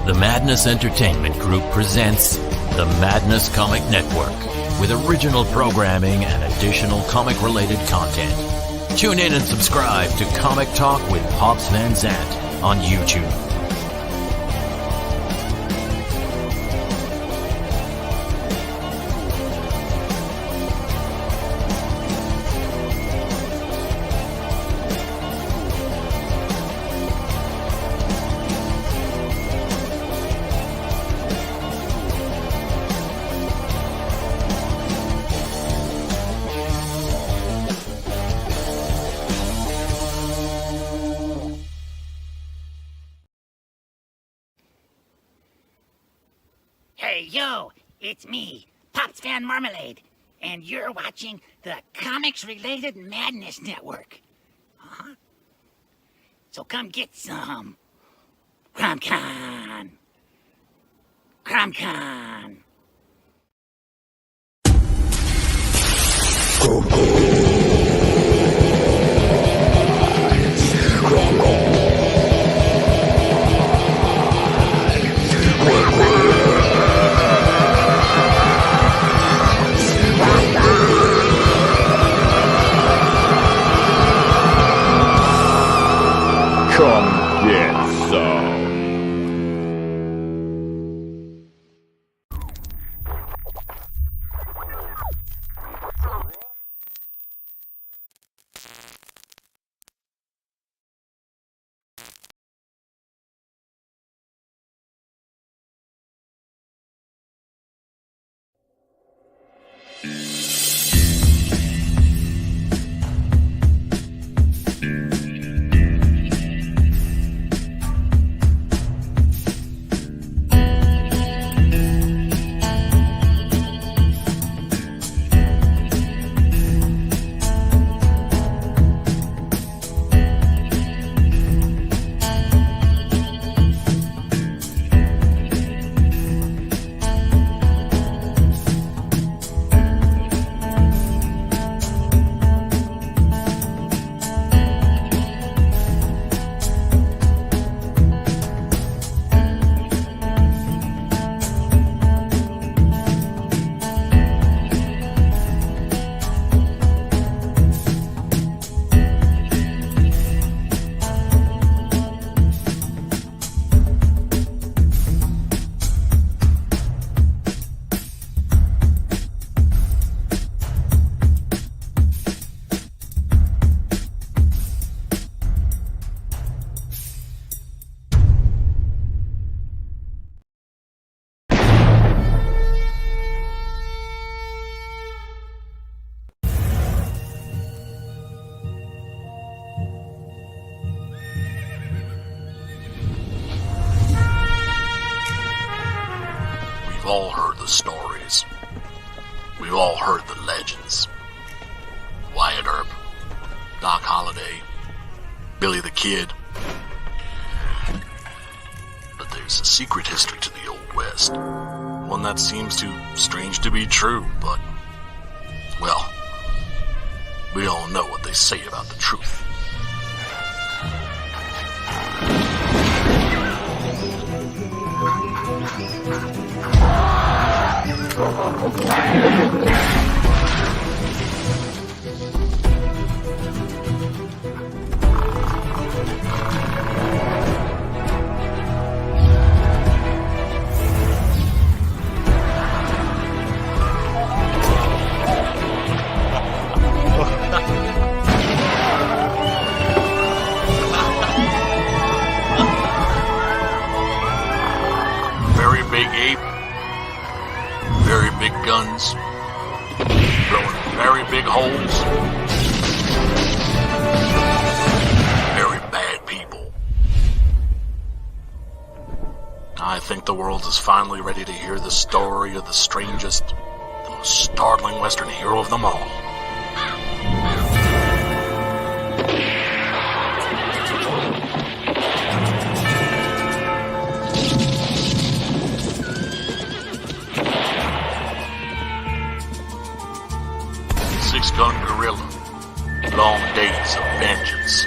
The Madness Entertainment Group presents the Madness Comic Network with original programming and additional comic-related content. Tune in and subscribe to Comic Talk with Pops Van Zandt on YouTube. Hey, yo, it's me, Pops Van Marmalade, and you're watching the Comics-Related Madness Network. Huh? So come get some. CromCon. CromCon. Come get some. We've all heard the stories. We've all heard the legends. Wyatt Earp, Doc Holliday, Billy the Kid. But there's a secret history to the Old West. One that seems too strange to be true, but, well, we all know what they say about the truth. Very big ape, very big guns, blowing very big holes, very bad people. I think the world is finally ready to hear the story of the strangest, the most startling Western hero of them all. Six-gun gorilla, long days of vengeance.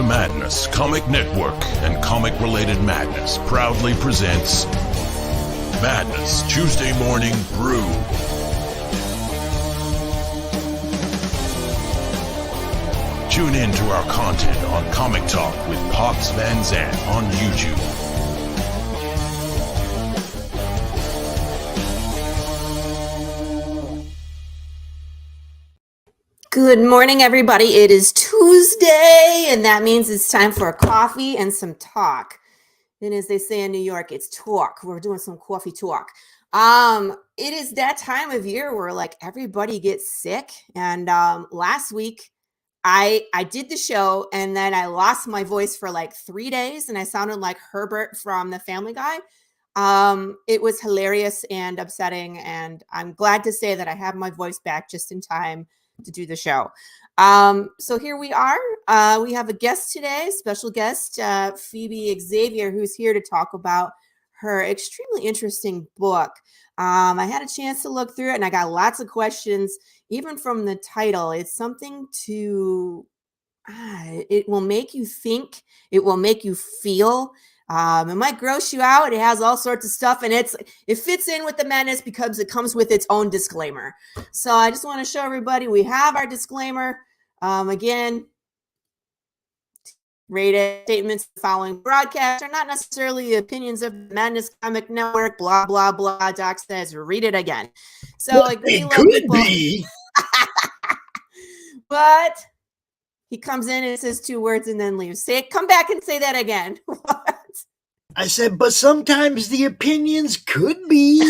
the Madness Comic Network and Comic Related Madness proudly presents Madness Tuesday Morning Brew. Tune in to our content on Comic Talk with Pops Van Zandt on YouTube. Good morning, everybody. It is Tuesday, and that means it's time for a coffee and some talk. And as they say in New York, it's talk. We're doing some coffee talk. It is that time of year where like everybody gets sick. And last week, I did the show, and then I lost my voice for like 3 days, and I sounded like Herbert from The Family Guy. It was hilarious and upsetting, and I'm glad to say that I have my voice back just in time to do the show. So here we are. We have a guest today, special guest, Phoebe Xavier, who's here to talk about her extremely interesting book. I had a chance to look through it, and I got lots of questions, even from the title. It's something to, it will make you think, it will make you feel. It might gross you out. It has all sorts of stuff, and it fits in with the madness because it comes with its own disclaimer. So I just want to show everybody we have our disclaimer. Again, rated statements following broadcasts are not necessarily the opinions of the Madness Comic Network. Blah blah blah. Doc says, read it again. So like we love people, but he comes in and says 2 words and then leaves. Come back and say that again. What? I said, but sometimes the opinions could be.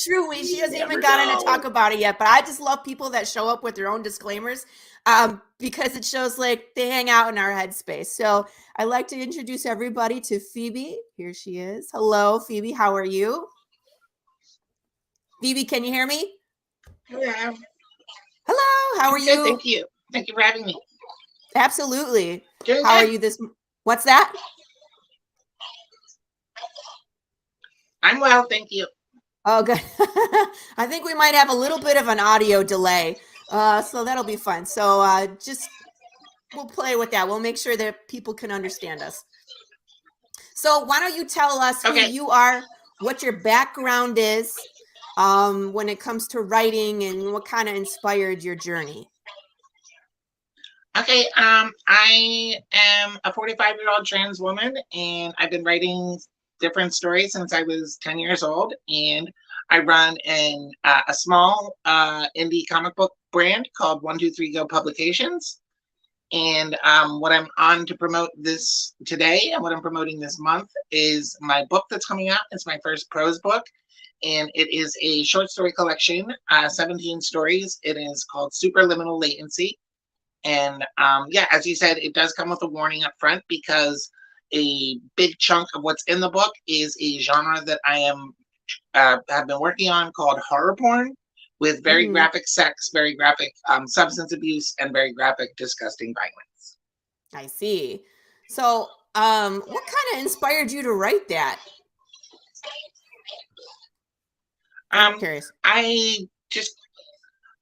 True, she hasn't even gotten to talk about it yet. But I just love people that show up with their own disclaimers because it shows like they hang out in our headspace. So I'd like to introduce everybody to Phoebe. Here she is. Hello, Phoebe. How are you? Phoebe, can you hear me? Hello. Hello. How are you? Good, thank you. Thank you for having me. Absolutely. Doing How good. are you this? What's that? I'm well, thank you. Oh, good. I think we might have a little bit of an audio delay, so that'll be fun. So we'll play with that. We'll make sure that people can understand us. So why don't you tell us who you are, what your background is when it comes to writing, and what kind of inspired your journey? Okay, I am a 45-year-old trans woman, and I've been writing different stories since I was 10 years old, and I run a small indie comic book brand called 123 Go Publications. And what I'm on to promote this today and what I'm promoting this month is my book that's coming out. It's my first prose book, and it is a short story collection, 17 stories. It is called Superliminal Latency. And yeah, as you said, it does come with a warning up front because a big chunk of what's in the book is a genre that I have been working on called horror porn, with very graphic sex, very graphic substance abuse, and very graphic, disgusting violence. I see. So what kind of inspired you to write that? I'm curious.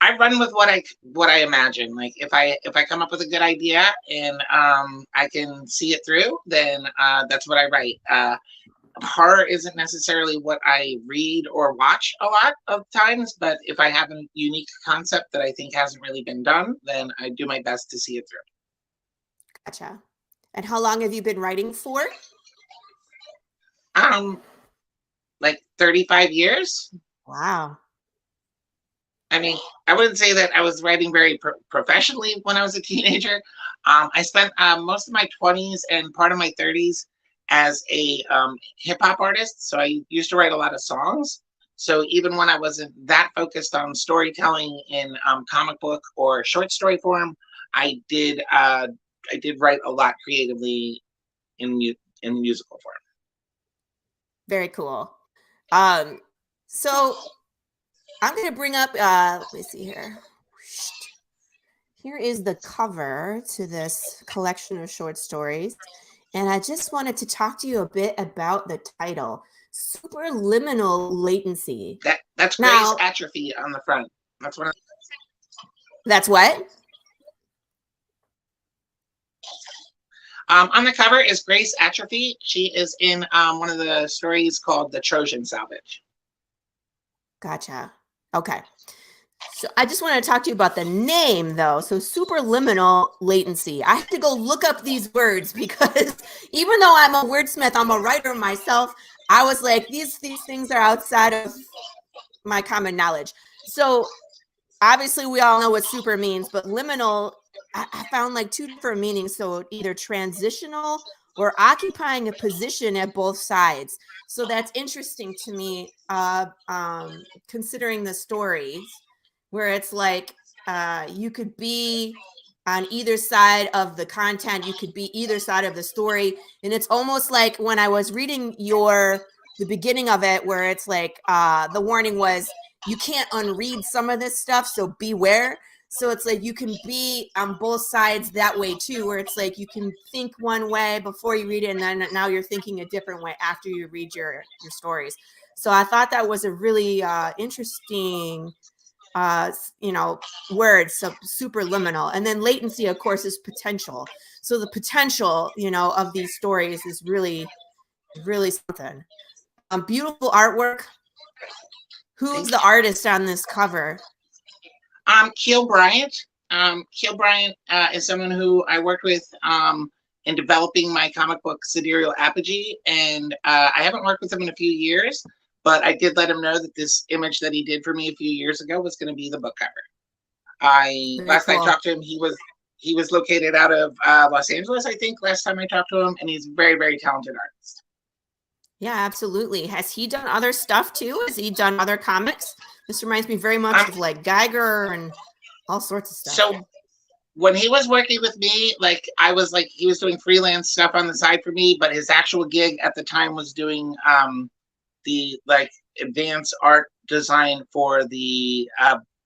I run with what I imagine. Like if I come up with a good idea and I can see it through, then that's what I write. Horror isn't necessarily what I read or watch a lot of times, but if I have a unique concept that I think hasn't really been done, then I do my best to see it through. Gotcha. And how long have you been writing for? Like 35 years. Wow. I mean, I wouldn't say that I was writing very professionally when I was a teenager. I spent most of my 20s and part of my 30s as a hip hop artist. So I used to write a lot of songs. So even when I wasn't that focused on storytelling in comic book or short story form, I did write a lot creatively in musical form. Very cool. So I'm going to bring up, let me see here. Here is the cover to this collection of short stories. And I just wanted to talk to you a bit about the title, Superliminal Latency. That's Grace Atrophy on the front. That's what. That's what? On the cover is Grace Atrophy. She is in one of the stories called The Trojan Salvage. Gotcha. Okay. So I just want to talk to you about the name, though. So superliminal latency. I had to go look up these words because even though I'm a wordsmith, I'm a writer myself. I was like, these things are outside of my common knowledge. So obviously we all know what super means, but liminal, I found like two different meanings. So either transitional or occupying a position at both sides. So that's interesting to me, considering the stories where it's like you could be on either side of the content, you could be either side of the story. And it's almost like when I was reading the beginning of it, where it's like the warning was, you can't unread some of this stuff, so beware. So it's like you can be on both sides that way too, where it's like you can think one way before you read it, and then now you're thinking a different way after you read your stories. So I thought that was a really interesting word, so superliminal. And then latency, of course, is potential. So the potential, of these stories is really, really something. Beautiful artwork. Who's the artist on this cover? Keel Bryant. Keel Bryant is someone who I worked with in developing my comic book Sidereal Apogee, and I haven't worked with him in a few years, but I did let him know that this image that he did for me a few years ago was going to be the book cover. Last time I talked to him, he was located out of Los Angeles, I think, last time I talked to him, and he's a very, very talented artist. Yeah, absolutely. Has he done other stuff too? Has he done other comics? This reminds me very much of like Geiger and all sorts of stuff. So when he was working with me, he was doing freelance stuff on the side for me, but his actual gig at the time was doing the advanced art design for the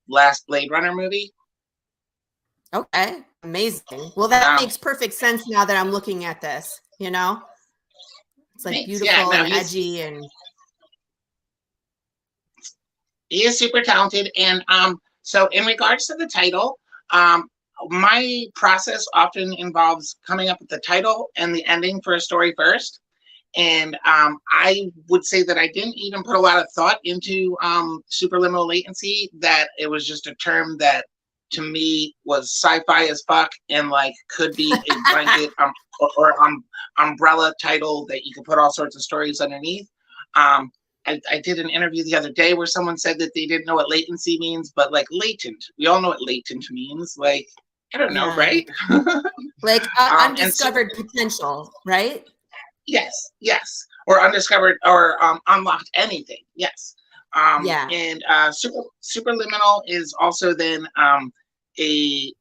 last Blade Runner movie. Okay, amazing. Well, that makes perfect sense now that I'm looking at this, It's like beautiful and edgy, and he is super talented. And so in regards to the title, my process often involves coming up with the title and the ending for a story first. And I would say that I didn't even put a lot of thought into superliminal latency, that it was just a term that to me was sci-fi as fuck and could be a blanket or umbrella title that you could put all sorts of stories underneath. I did an interview the other day where someone said that they didn't know what latency means, but latent, we all know what latent means. I don't know, right? Undiscovered potential, right? Yes. Or undiscovered or unlocked anything. Yes. And superliminal is also then a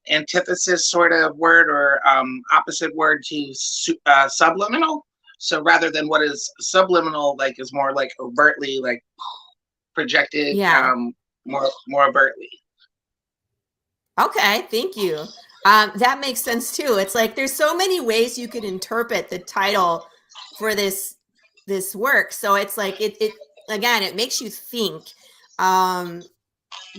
antithesis sort of word or opposite word to subliminal. So rather than what is subliminal, is more overtly projected, more overtly. Okay, thank you. That makes sense too. It's like there's so many ways you could interpret the title for this work. So it's like it again, it makes you think,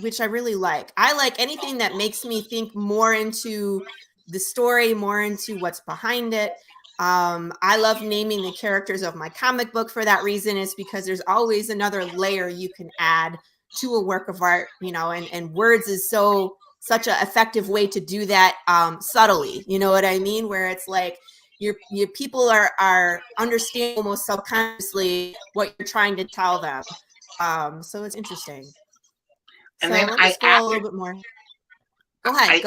which I really like. I like anything that makes me think more into the story, more into what's behind it. I love naming the characters of my comic book for that reason, is because there's always another layer you can add to a work of art, and words is such an effective way to do that subtly. You know what I mean? Where it's like your people are understanding almost subconsciously what you're trying to tell them. So it's interesting. And so then let's go a little bit more. Go ahead.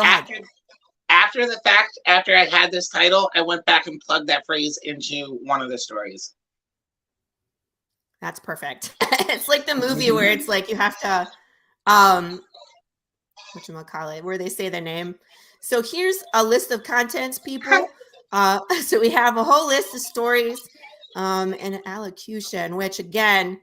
After the fact, after I had this title, I went back and plugged that phrase into one of the stories. That's perfect. It's like the movie where it's like you have to, whatchamacallit, where they say their name. So here's a list of contents, people. So we have a whole list of stories and an allocution, which again,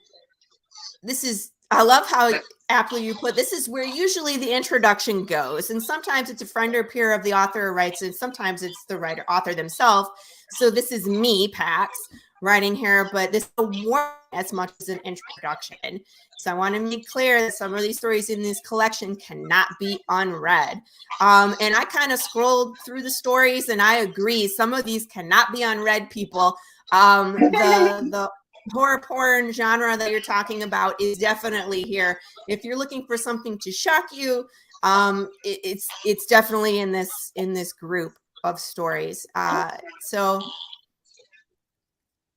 I love how aptly you put. This is where usually the introduction goes, and sometimes it's a friend or peer of the author who writes it. Sometimes it's the writer author themselves. So this is me, Pax, writing here, but this is a warning as much as an introduction. So I want to make clear that some of these stories in this collection cannot be unread. And I kind of scrolled through the stories, and I agree, some of these cannot be unread, people. The horror porn genre that you're talking about is definitely here. If you're looking for something to shock you, it's definitely in this group of stories. So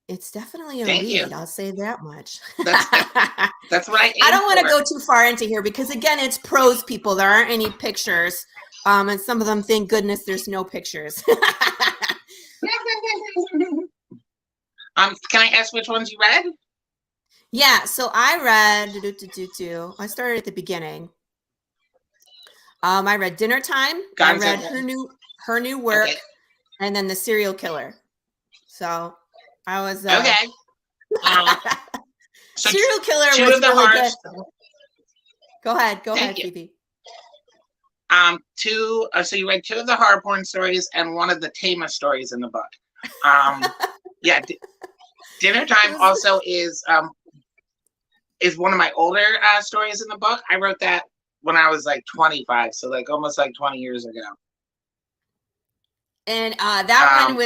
it's definitely a read. I'll say that much. That's what I don't want to go too far into here because, again, it's prose, people. There aren't any pictures. And some of them, thank goodness, there's no pictures. Can I ask which ones you read? Yeah, so I read, I started at the beginning. I read Dinner Time. I read her new work, and then The Serial Killer. So I was okay. So Serial Killer was really good. Go ahead, Phoebe. So you read 2 of the horror porn stories and 1 of the Tama stories in the book. Yeah, Dinner Time also is one of my older stories in the book. I wrote that when I was like 25, so like almost like 20 years ago. And that one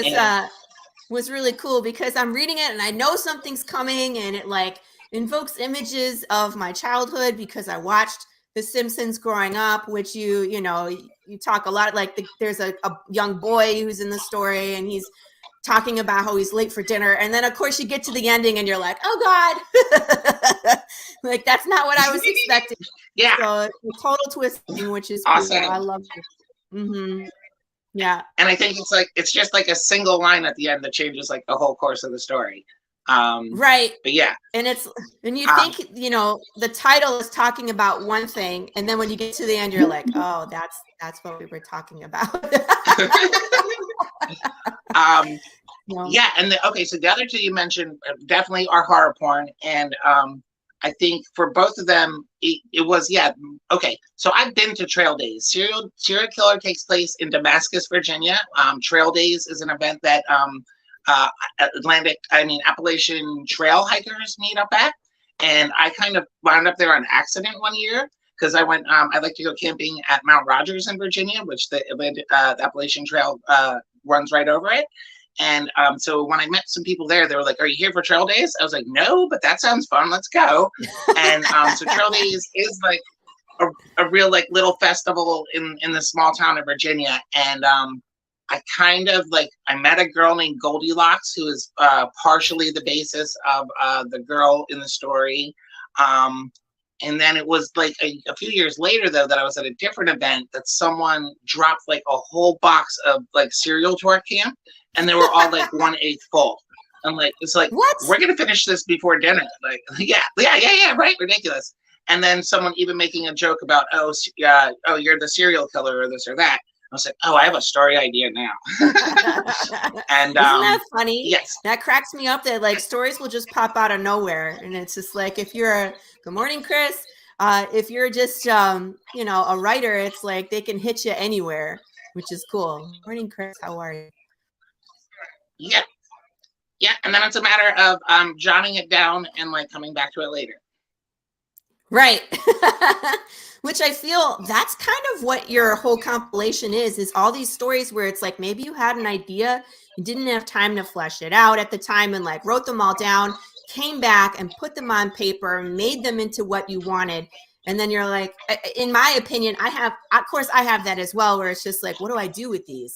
was really cool because I'm reading it and I know something's coming, and it like invokes images of my childhood because I watched The Simpsons growing up, which you talk a lot, like there's a young boy who's in the story and he's talking about how he's late for dinner, and then of course you get to the ending and you're like, oh God, like that's not what I was expecting. Yeah, so it's a total twist, which is awesome. Cool. I love it. Mm-hmm. Yeah, and I think it's just like a single line at the end that changes like the whole course of the story. Right. But yeah, and you think the title is talking about one thing, and then when you get to the end you're like, oh, that's what we were talking about. Yeah, and so the other 2 you mentioned definitely are horror porn, and I think for both of them it was so I've been to Trail Days. Serial Killer takes place in Damascus, Virginia. Trail Days is an event that Appalachian trail hikers meet up at, and I kind of wound up there on accident one year because I went. I like to go camping at Mount Rogers in Virginia, which the Appalachian Trail runs right over it. And so when I met some people there, they were like, "Are you here for Trail Days?" I was like, "No, but that sounds fun. Let's go." And so Trail Days is like a real like little festival in the small town of Virginia. And I kind of I met a girl named Goldilocks who is partially the basis of the girl in the story. And then it was like a few years later, though, that I was at a different event that someone dropped like a whole box of like cereal to our camp, and they were all like 1/8 full. I'm like, it's like, what? We're gonna finish this before dinner. Like, yeah, right, ridiculous. And then someone even making a joke about, oh, you're the serial killer or this or that. I was like, oh, I have a story idea now. And isn't that funny? Yes, that cracks me up. That like stories will just pop out of nowhere, and it's just like if you're good morning, Chris. If you're just a writer, it's like they can hit you anywhere, which is cool. Morning, Chris. How are you? Yeah, and then it's a matter of jotting it down and like coming back to it later. Right. Which I feel that's kind of what your whole compilation is all these stories where it's like maybe you had an idea, you didn't have time to flesh it out at the time and like wrote them all down, came back and put them on paper, made them into what you wanted. And then you're like, in my opinion, I have that as well, where it's just like, what do I do with these?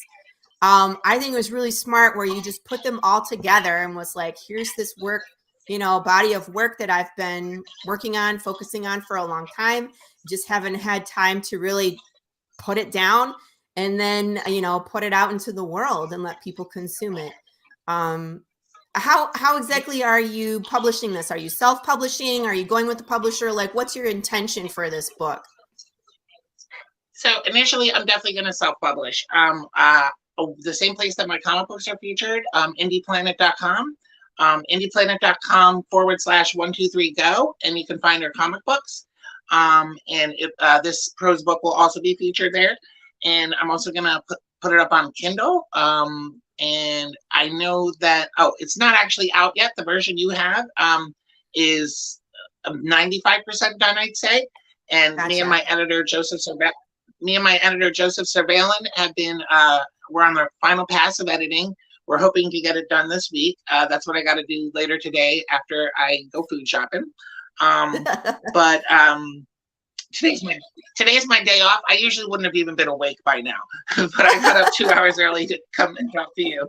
I think it was really smart where you just put them all together and was like, here's this work, body of work that I've been working on, focusing on for a long time. Just haven't had time to really put it down and then, put it out into the world and let people consume it. How exactly are you publishing this? Are you self-publishing? Are you going with the publisher? Like, what's your intention for this book? So initially, I'm definitely going to self-publish. The same place that my comic books are featured, indieplanet.com. indieplanet.com /123go, and you can find our comic books. And this prose book will also be featured there. And I'm also going to put it up on Kindle. And I know that, it's not actually out yet. The version you have is 95% done, I'd say. And Gotcha. me and my editor, Joseph Surveillance have been, we're on the final pass of editing. We're hoping to get it done this week. That's what I got to do later today after I go food shopping. But today's my day off. I usually wouldn't have even been awake by now, but I got up 2 hours early to come and talk to you.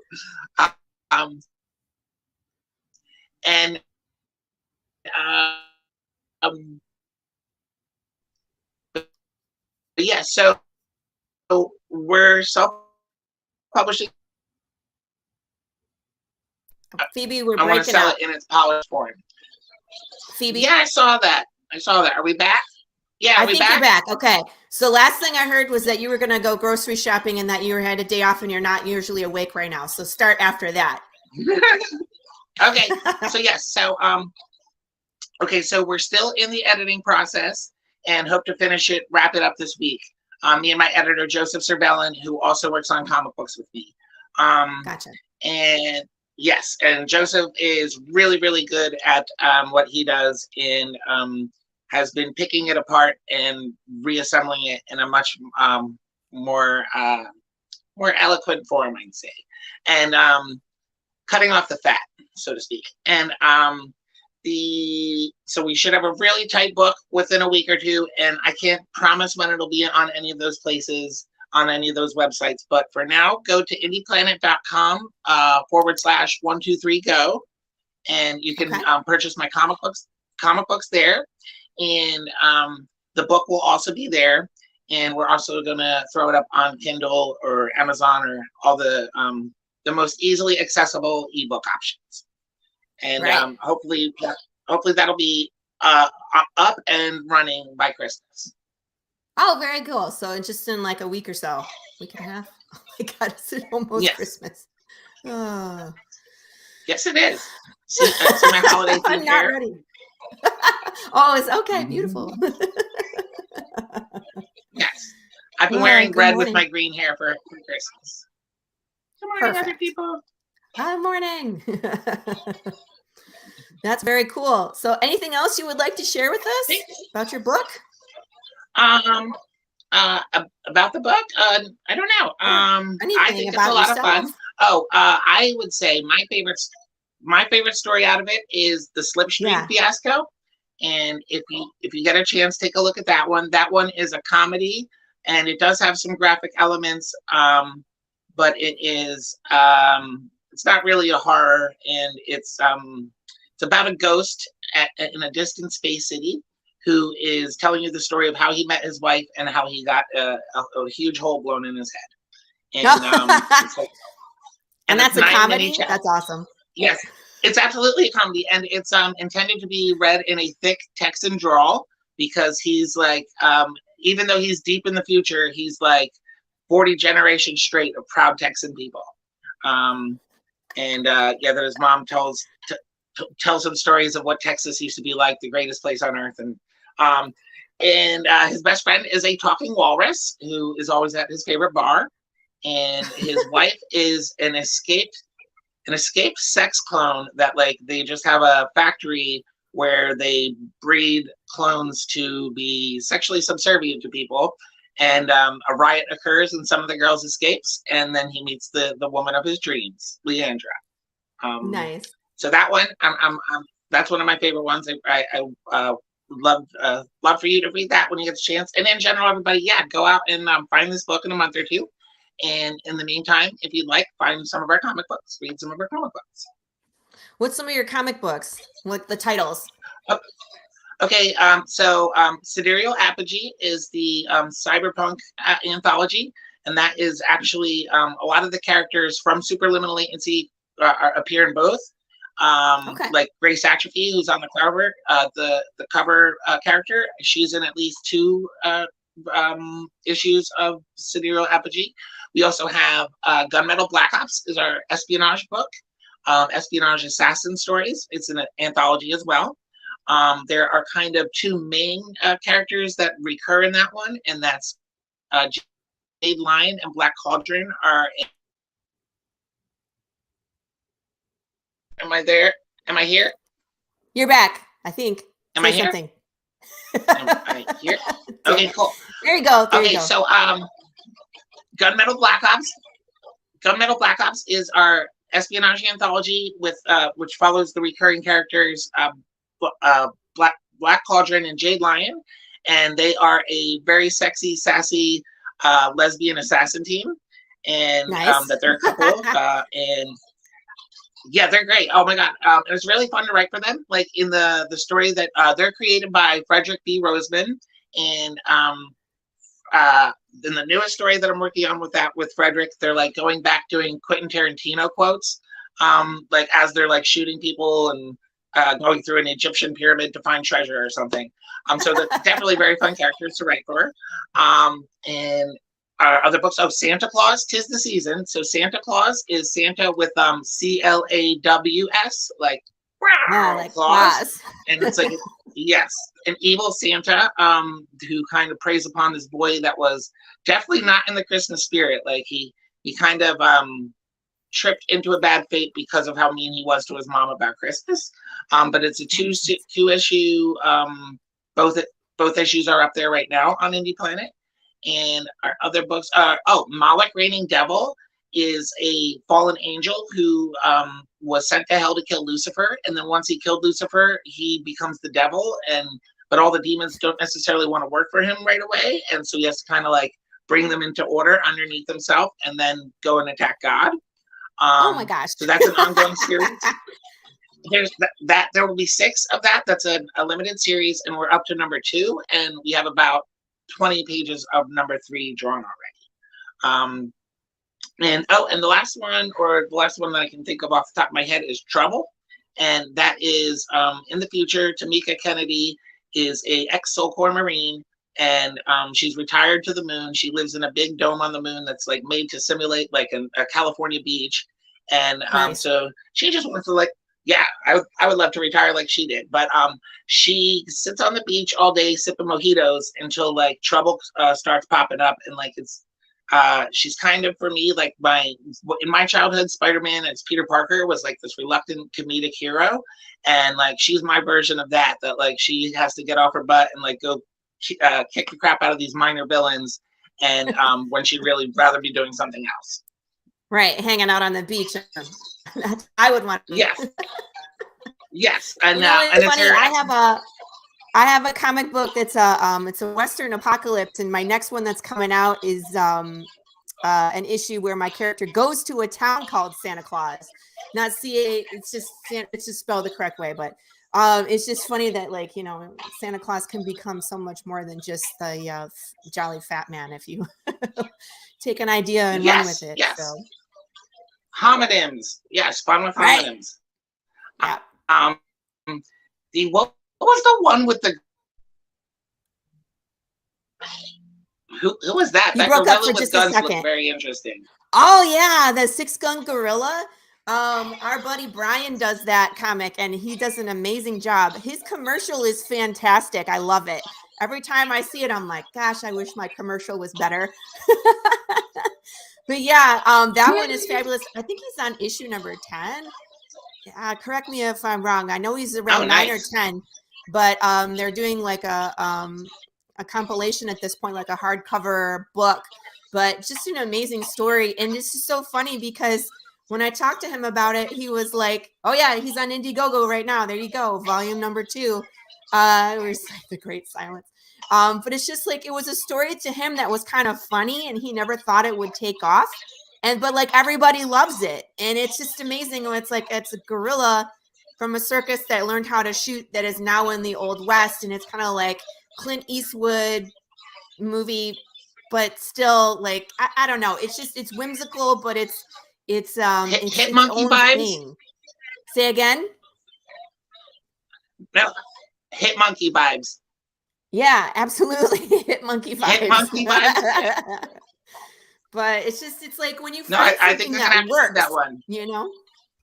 But yeah, so we're self-publishing. Phoebe, we're I want to breaking sell up. it in its polished form. Phoebe? Yeah, I saw that. Are we back? Yeah, I think you're back. Okay. So last thing I heard was that you were going to go grocery shopping and that you had a day off and you're not usually awake right now. So start after that. Okay. So yes. So okay. So we're still in the editing process and hope to wrap it up this week. Me and my editor Joseph Surveillance, who also works on comic books with me. Gotcha. And yes, and Joseph is really, really good at what he does and has been picking it apart and reassembling it in a much more eloquent form, I'd say, and cutting off the fat, so to speak. And so we should have a really tight book within a week or two, and I can't promise when it'll be on any of those places, on any of those websites. But for now, go to indieplanet.com /123go, and you can purchase my comic books there. And the book will also be there. And we're also going to throw it up on Kindle or Amazon or all the most easily accessible ebook options. And hopefully that'll be up and running by Christmas. Oh, very cool. So just in like a week or so, week and a half. Oh my God, it's almost Christmas. Oh. Yes, it is. See my holiday theme I'm not hair? ready. Oh, it's okay. Beautiful. Yes. I've been wearing red with morning. my green hair for Christmas. Good morning, other people. Good morning. That's very cool. So anything else you would like to share with us about your book? About the book? I don't know. I think it's a lot of fun. I would say my favorite story out of it is the Slipstream fiasco. And if you get a chance, take a look at that one. That one is a comedy, and it does have some graphic elements, but it is it's not really a horror, and it's about a ghost in a distant space city who is telling you the story of how he met his wife and how he got a huge hole blown in his head. And and that's a comedy. That's awesome. Yes. It's absolutely a comedy, and it's intended to be read in a thick Texan drawl because he's like, even though he's deep in the future, he's like 40 generations straight of proud Texan people. That his mom tells him stories of what Texas used to be like, the greatest place on earth, and his best friend is a talking walrus who is always at his favorite bar, and his wife is an escaped sex clone that they just have a factory where they breed clones to be sexually subservient to people, and a riot occurs and some of the girls escapes, and then he meets the woman of his dreams, Leandra. Nice. So that one, that's one of my favorite ones. I love for you to read that when you get the chance. And in general, everybody, go out and find this book in a month or two. And in the meantime, if you'd like, find some of our comic books, read some of our comic books. What's some of your comic books? What the titles? Okay, so Sidereal Apogee is the cyberpunk anthology, and that is actually a lot of the characters from Superliminal Latency appear in both. Like Grace Atrophy, who's on the cover, the cover character, she's in at least 2 issues of Sidereal Apogee. We also have Gunmetal Black Ops is our espionage book, espionage assassin stories. It's an anthology as well. There are kind of two main characters that recur in that one, and that's Jade Lion and Black Cauldron are. Am I there? Am I here? You're back, I think. Am Say I here? something. Am I here? Okay, cool. There you go. There you Okay, go. so Gunmetal Black Ops. Gunmetal Black Ops is our espionage anthology with which follows the recurring characters Black Cauldron and Jade Lion, and they are a very sexy, sassy lesbian assassin team, and Nice. that they're a couple, and yeah, they're great. Oh my god, it was really fun to write for them. Like in the story that they're created by Frederick B. Roseman, and in the newest story that I'm working on with Frederick, they're like going back doing Quentin Tarantino quotes, like as they're like shooting people and going through an Egyptian pyramid to find treasure or something. So they're definitely very fun characters to write for. And other books, Santa Claus, 'Tis the Season. So Santa Claus is Santa with CLAWS, like like Claus. And it's like, yes, an evil Santa who kind of preys upon this boy that was definitely not in the Christmas spirit. Like he kind of tripped into a bad fate because of how mean he was to his mom about Christmas. But it's a two issue. Both issues are up there right now on Indie Planet. And our other books are Moloch Reigning Devil is a fallen angel who was sent to hell to kill Lucifer, and then once he killed Lucifer, he becomes the devil, but all the demons don't necessarily want to work for him right away, and so he has to kind of like bring them into order underneath himself and then go and attack God. Oh my gosh. So that's an ongoing series. There's that there will be 6 of that. That's a limited series, and we're up to number 2, and we have about 20 pages of number 3 drawn already. And the last one that I can think of off the top of my head is Trouble, and that is in the future. Tamika Kennedy is a ex-Soul Corps Marine, and she's retired to the moon. She lives in a big dome on the moon that's like made to simulate like a California beach, and Nice. so she just wants to I would love to retire like she did, but she sits on the beach all day sipping mojitos until like trouble starts popping up, and like she's kind of, for me, like in my childhood, Spider-Man as Peter Parker was like this reluctant comedic hero, and like she's my version of that like she has to get off her butt and like go kick the crap out of these minor villains, and when she'd really rather be doing something else. Right, hanging out on the beach. I would want to. Yes. Yes, and it's funny. I have a comic book that's it's a Western apocalypse, and my next one that's coming out is an issue where my character goes to a town called Santa Claus, not CA. It's just spelled the correct way, but it's just funny that Santa Claus can become so much more than just the jolly fat man if you take an idea and run with it. Yes. So. Homonyms, yes, fun with homonyms. Right. Yeah. What was the one with the? Who was that? You that broke up gorilla for with just a guns second. looked very interesting. Oh yeah, the 6-gun gorilla. Our buddy Brian does that comic, and he does an amazing job. His commercial is fantastic. I love it. Every time I see it, I'm like, gosh, I wish my commercial was better. But yeah, that one is fabulous. I think he's on issue number 10. Correct me if I'm wrong. I know he's around 9 or 10, but they're doing like a compilation at this point, like a hardcover book. But just an amazing story, and it's just so funny because when I talked to him about it, he was like, "Oh yeah, he's on Indiegogo right now. There you go, volume number 2." It was like the great silence. But it's just like, it was a story to him that was kind of funny, and he never thought it would take off. But like everybody loves it. And it's just amazing. It's like, it's a gorilla from a circus that learned how to shoot that is now in the Old West. And it's kind of like Clint Eastwood movie, but still like, I don't know. It's just, it's whimsical, but it's Hit monkey vibes. Thing. Say again? No, Hit monkey vibes. Yeah, absolutely. Hit monkey vibes. Hit monkey vibes. But it's like when you find I think something that that works, that one. you know?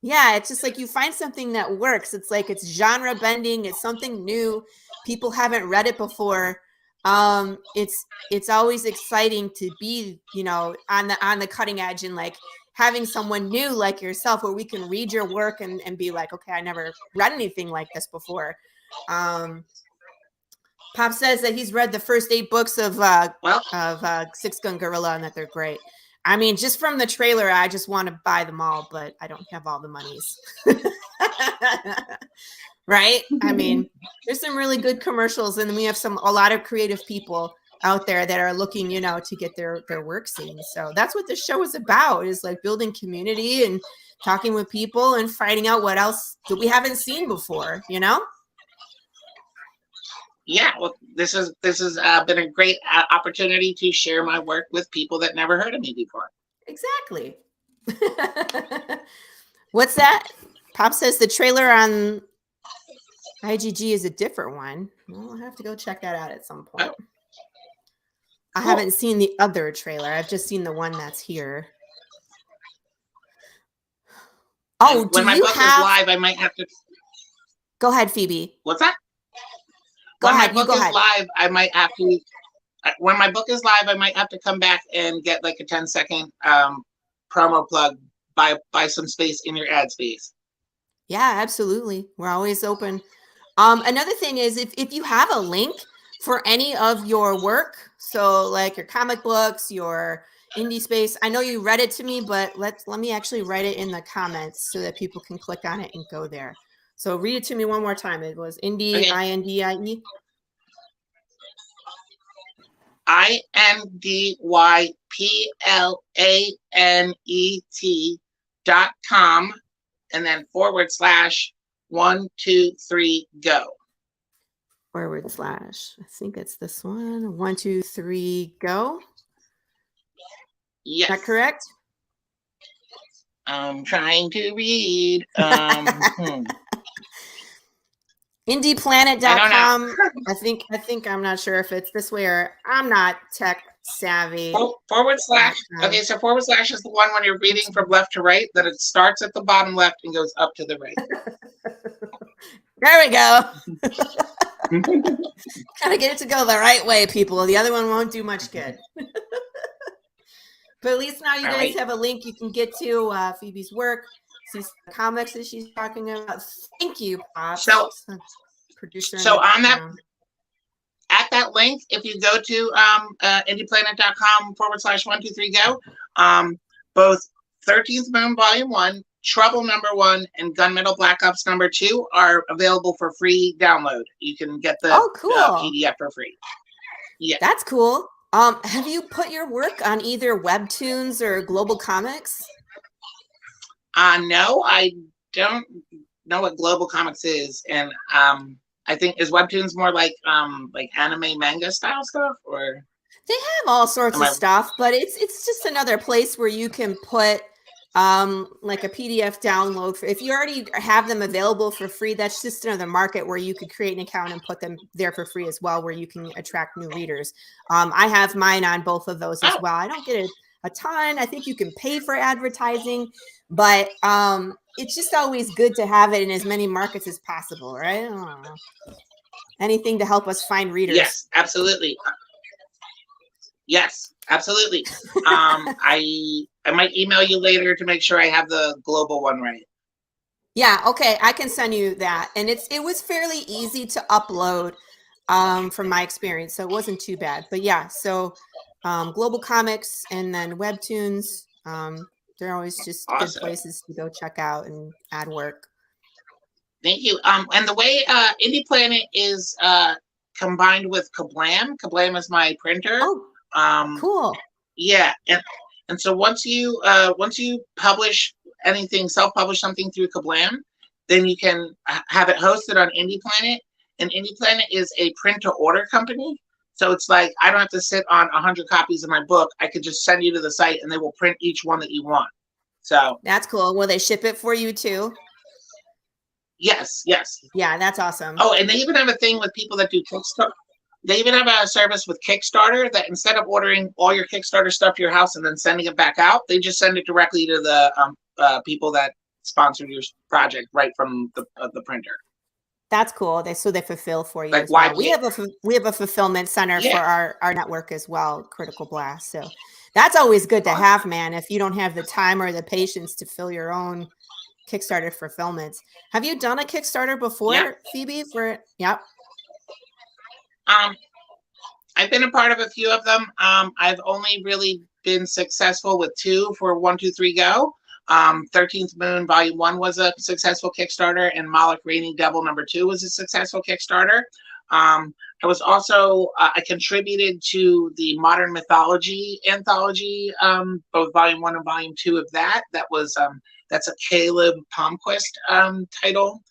Yeah, it's just like you find something that works. It's like it's genre bending. It's something new. People haven't read it before. It's always exciting to be, you know, on the cutting edge, and like having someone new like yourself where we can read your work and be like, okay, I never read anything like this before. Pop says that he's read the first 8 books of Six Gun Gorilla and that they're great. I mean, just from the trailer, I just want to buy them all, but I don't have all the monies. Right? I mean, there's some really good commercials, and we have a lot of creative people out there that are looking, you know, to get their work seen. So that's what the show is about, is like building community and talking with people and finding out what else that we haven't seen before, you know? Yeah, well, this has been a great opportunity to share my work with people that never heard of me before. Exactly. What's that? Pop says the trailer on IGG is a different one. Well, I'll have to go check that out at some point. Oh. I haven't seen the other trailer. I've just seen the one that's here. Oh, when my book is live, I might have to. Go ahead, Phoebe. What's that? When my book is live, I might have to. When my book is live, I might have to come back and get like a 10-second promo plug. Buy some space in your ad space. Yeah, absolutely. We're always open. Another thing is if you have a link for any of your work, so like your comic books, your indie space, I know you read it to me, but let me actually write it in the comments so that people can click on it and go there. So read it to me one more time. It was indie, okay. INDIE. INDYPLANET.com and then /123go. / I think it's this one. 1, 2, 3, go. Yes. Is that correct? I'm trying to read. IndiePlanet.com. I think I'm not sure if it's this way or I'm not tech savvy. / Okay, so / is the one when you're reading from left to right, that it starts at the bottom left and goes up to the right. There we go. Gotta get it to go the right way, people. The other one won't do much good. But at least now you guys have a link you can get to Phoebe's work, see some comics that she's talking about. Thank you, Pop. So on that, at that link, if you go to indieplanet.com /123go, both 13th Moon Volume 1, Trouble #1, and Gunmetal Black Ops #2 are available for free download. You can get the PDF for free. Yeah, that's cool. Have you put your work on either Webtoons or Global Comics? No, I don't know what Global Comics is, and I think is Webtoons more like anime manga style stuff, or they have all sorts of stuff, but it's just another place where you can put like a PDF download for, if you already have them available for free. That's just another market where you could create an account and put them there for free as well, where you can attract new readers. I have mine on both of those as well. I don't get a ton. I think you can pay for advertising, but it's just always good to have it in as many markets as possible, right? I don't know. Anything to help us find readers. Yes, absolutely. Yes, absolutely. I might email you later to make sure I have the global one right. Yeah, okay. I can send you that. And it was fairly easy to upload from my experience. So it wasn't too bad. But yeah, so Global Comics and then Webtoons, they're always just good places to go check out and add work. Thank you. And the way Indie Planet is combined with Kablam. Kablam is my printer. Oh, cool. Yeah, and so once you publish anything, self-publish something through Kablam, then you can have it hosted on Indie Planet. And Indie Planet is a print-to-order company. So it's like I don't have to sit on 100 copies of my book. I could just send you to the site, and they will print each one that you want. So that's cool. Will they ship it for you too? Yes. Yeah, that's awesome. Oh, and they even have a thing with people that do Kickstarter. They even have a service with Kickstarter that instead of ordering all your Kickstarter stuff to your house and then sending it back out, they just send it directly to the people that sponsor your project right from the printer. That's cool. They fulfill for you Like, as well. why? We have a fulfillment center Yeah. for our network as well, Critical Blast. So that's always good to have, man. If you don't have the time or the patience to fill your own Kickstarter fulfillments. Have you done a Kickstarter before, Yeah. Phoebe? Yep. I've been a part of a few of them. I've only really been successful with 2 for 1, 2, 3 Go. 13th Moon Volume 1 was a successful Kickstarter, and Moloch Rainy Devil number 2 was a successful Kickstarter. I was also, I contributed to the Modern Mythology anthology, both Volume 1 and Volume 2 of that. That was, that's a Caleb Palmquist title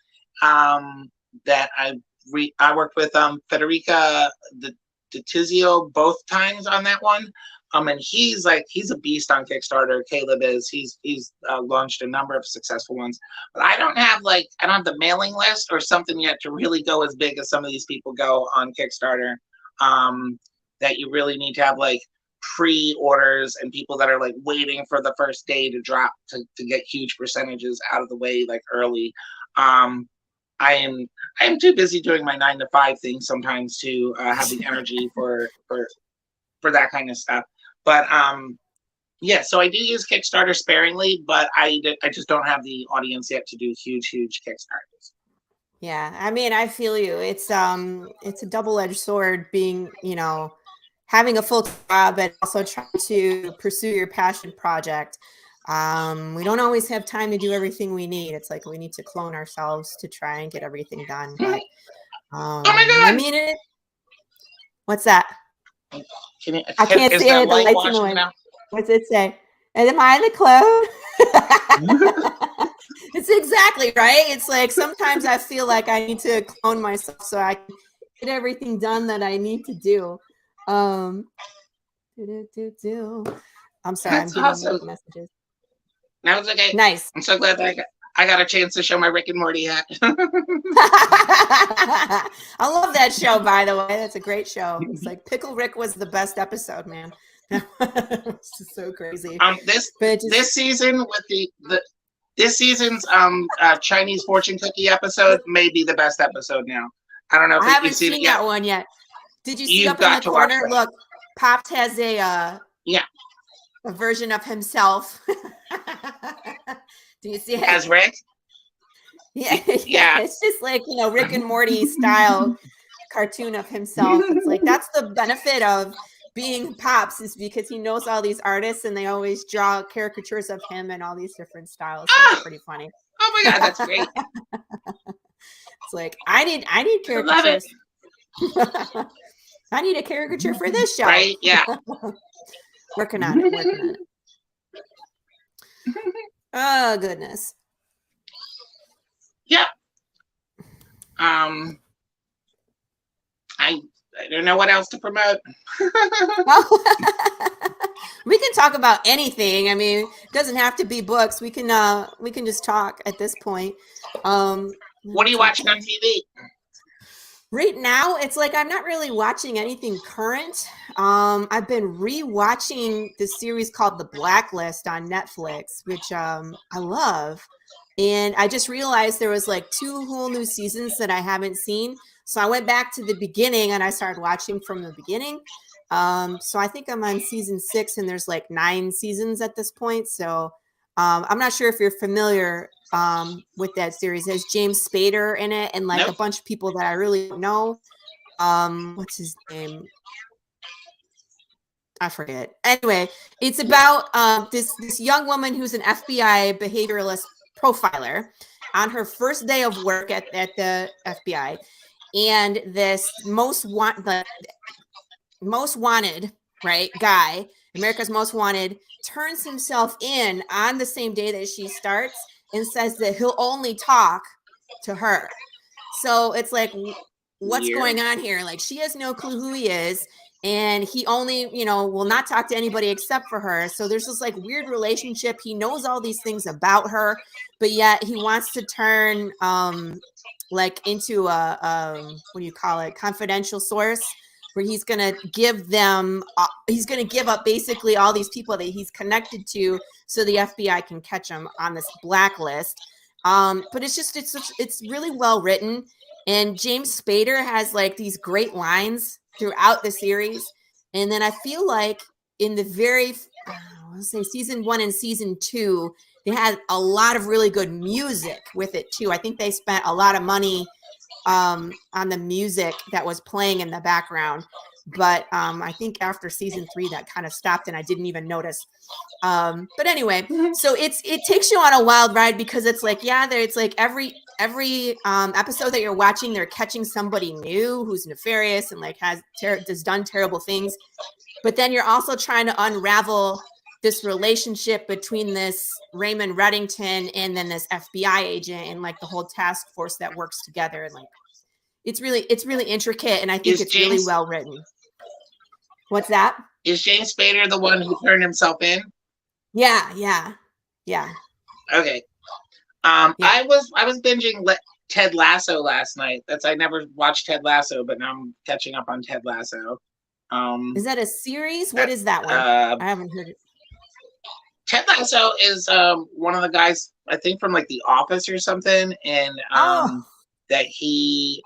that I worked with Federica DeTizio both times on that one. And he's a beast on Kickstarter. Caleb is. He's launched a number of successful ones. But I don't have the mailing list or something yet to really go as big as some of these people go on Kickstarter. That you really need to have pre-orders and people that are waiting for the first day to drop to get huge percentages out of the way early. I am too busy doing my 9 to 5 thing sometimes to have the energy for that kind of stuff. But yeah, so I do use Kickstarter sparingly, but I just don't have the audience yet to do huge Kickstarters. Yeah, I mean, I feel you. It's a double-edged sword being, having a full job and also trying to pursue your passion project. We don't always have time to do everything we need. It's we need to clone ourselves to try and get everything done. But oh my God! I mean, what's that? I can't see it. The lights in the way. What's it say? Am I the clone? It's exactly right. It's sometimes I feel like I need to clone myself so I can get everything done that I need to do. I'm sorry, That's I'm awesome. getting messages. No, it's okay. Nice. I'm so glad that I got a chance to show my Rick and Morty hat. I love that show, by the way. That's a great show. It's Pickle Rick was the best episode, man. It's just so crazy. This season with this season's Chinese fortune cookie episode may be the best episode now. I don't know if I haven't seen seen it yet. that one yet. Did you see You've up in the corner? watch Look, Pops has a version of himself. Do you see it? As Rick? Yeah. It's just Rick and Morty style cartoon of himself. It's that's the benefit of being Pops, is because he knows all these artists and they always draw caricatures of him and all these different styles. So it's pretty funny. Oh my God, that's great. It's I need caricatures. I need a caricature for this show. Right? Yeah. Working on it. Oh goodness. Yeah. I don't know what else to promote. We can talk about anything. I mean, it doesn't have to be books. We can just talk at this point. What are you watching on TV? Right now, it's I'm not really watching anything current. I've been rewatching this series called The Blacklist on Netflix, which I love. And I just realized there was 2 whole new seasons that I haven't seen. So I went back to the beginning and I started watching from the beginning. So I think I'm on season 6 and there's 9 seasons at this point. So I'm not sure if you're familiar with that series. There's James Spader in it and a bunch of people that I really don't know. What's his name? I forget. Anyway, it's about this young woman who's an FBI behavioralist profiler on her first day of work at the FBI. And this most wanted, right, guy, America's Most Wanted, turns himself in on the same day that she starts and says that he'll only talk to her. So it's what's going on here? She has no clue who he is. And he only, will not talk to anybody except for her. So there's this weird relationship. He knows all these things about her, but yet he wants to turn into a what do you call it? Confidential source. where he's going to give them, he's going to give up basically all these people that he's connected to so the FBI can catch him on this blacklist. But it's really well written. And James Spader has like these great lines throughout the series. And then I feel like in the season 1 and season 2, they had a lot of really good music with it too. I think they spent a lot of money on the music that was playing in the background. But I think after season 3, that kind of stopped and I didn't even notice. But anyway, so it takes you on a wild ride because it's like, it's like every episode that you're watching, they're catching somebody new who's nefarious and like has done terrible things. But then you're also trying to unravel this relationship between this Raymond Reddington and then this FBI agent and like the whole task force that works together. And like, it's really intricate. And I think it's really well written. What's that? Is James Spader the one who turned himself in? Yeah. Okay. I was binging Ted Lasso last night. I never watched Ted Lasso, but now I'm catching up on Ted Lasso. Is that a series? What is that one? I haven't heard it. Ted Lasso is one of the guys, I think from like The Office or something, and that he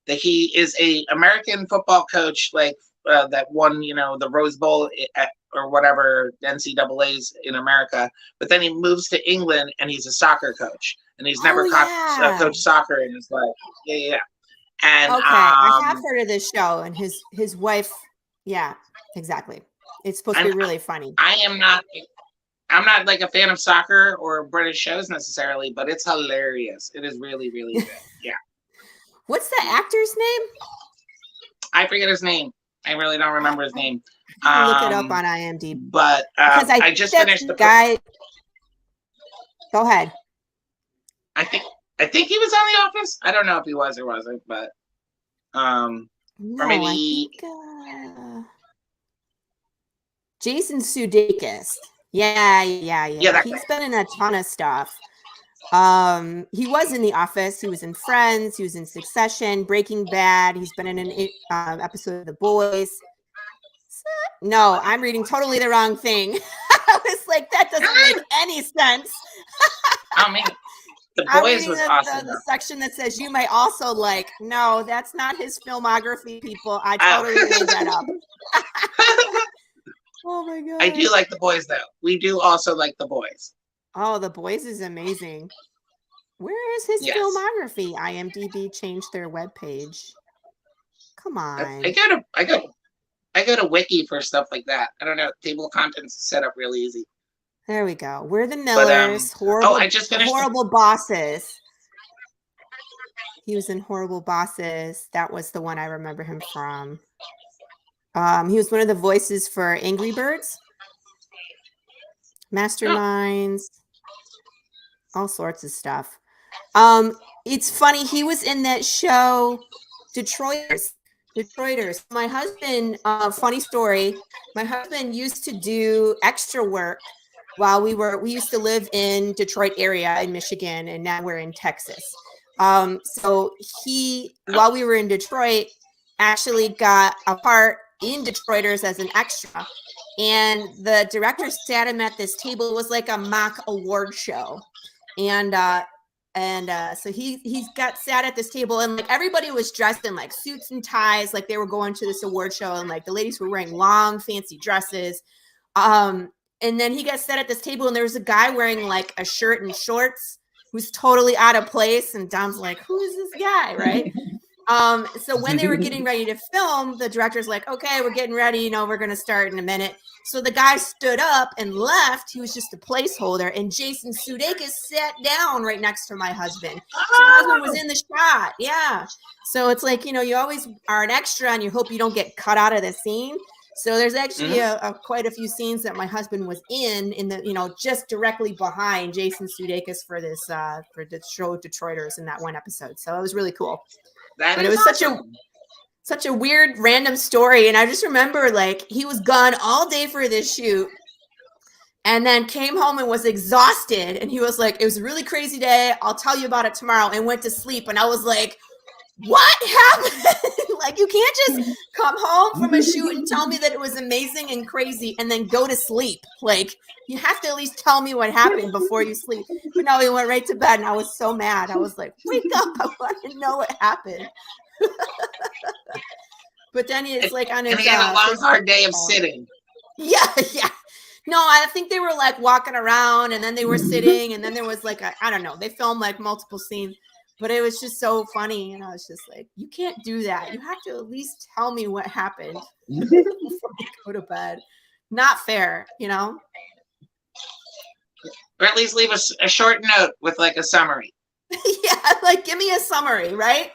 is a American football coach, like that won, the Rose Bowl or whatever, NCAA's in America. But then he moves to England and he's a soccer coach, and he's never coached soccer in his life. Yeah. And okay, I have heard of this show, and his wife. Yeah, exactly. It's supposed to be really funny. I'm not like a fan of soccer or British shows necessarily, but it's hilarious. It is really, really good. Yeah. What's the actor's name? I forget his name. I really don't remember his name. Look it up on IMDb. But I just finished the guy. Go ahead. I think he was on The Office. I don't know if he was or wasn't, but or maybe Jason Sudeikis. Yeah. He's been in a ton of stuff. He was in The Office. He was in Friends. He was in Succession, Breaking Bad. He's been in an episode of The Boys. No, I'm reading totally the wrong thing. I was like, that doesn't make any sense. I mean, The Boys was awesome. The section that says you may also like. No, that's not his filmography, people. I totally made that up. Oh my god! I do like The Boys, though. We do also like The Boys. Oh, The Boys is amazing. Where is his filmography? IMDb changed their webpage. Come on. I go to Wiki for stuff like that. I don't know. Table of contents is set up really easy. There we go. We're the Millers. I just finished Horrible Bosses. He was in Horrible Bosses. That was the one I remember him from. He was one of the voices for Angry Birds, Masterminds, all sorts of stuff. It's funny. He was in that show, Detroiters. My husband, funny story. My husband used to do extra work while we used to live in Detroit area in Michigan, and now we're in Texas. So while we were in Detroit, actually got a part in Detroiters as an extra, and the director sat him at this table. It was like a mock award show, and so he's got sat at this table, and like everybody was dressed in like suits and ties, like they were going to this award show, and like the ladies were wearing long fancy dresses. And then he got sat at this table, and there was a guy wearing like a shirt and shorts who's totally out of place, and Dom's like, who is this guy, right? So when they were getting ready to film, the director's like, okay, we're getting ready, we're going to start in a minute. So the guy stood up and left. He was just a placeholder, and Jason Sudeikis sat down right next to my husband. So my husband was in the shot. Yeah. So it's like, you always are an extra and you hope you don't get cut out of the scene. So there's actually quite a few scenes that my husband was in the, just directly behind Jason Sudeikis for this, for the show Detroiters in that one episode. So it was really cool. But it was such a weird random story. And I just remember like he was gone all day for this shoot and then came home and was exhausted. And he was like, it was a really crazy day. I'll tell you about it tomorrow, and went to sleep. And I was like, what happened? Like, you can't just come home from a shoot and tell me that it was amazing and crazy and then go to sleep. Like, you have to at least tell me what happened before you sleep. But no, we went right to bed, and I was so mad. I was like, wake up. I want to know what happened. But then it's like on his... And he had a long, hard day of sitting. Yeah. No, I think they were like walking around, and then they were sitting, and then there was like I don't know. They filmed like multiple scenes. But it was just so funny. And I was just like, you can't do that. You have to at least tell me what happened before you go to bed. Not fair, you know? Or at least leave a short note with like a summary. Yeah, like give me a summary, right?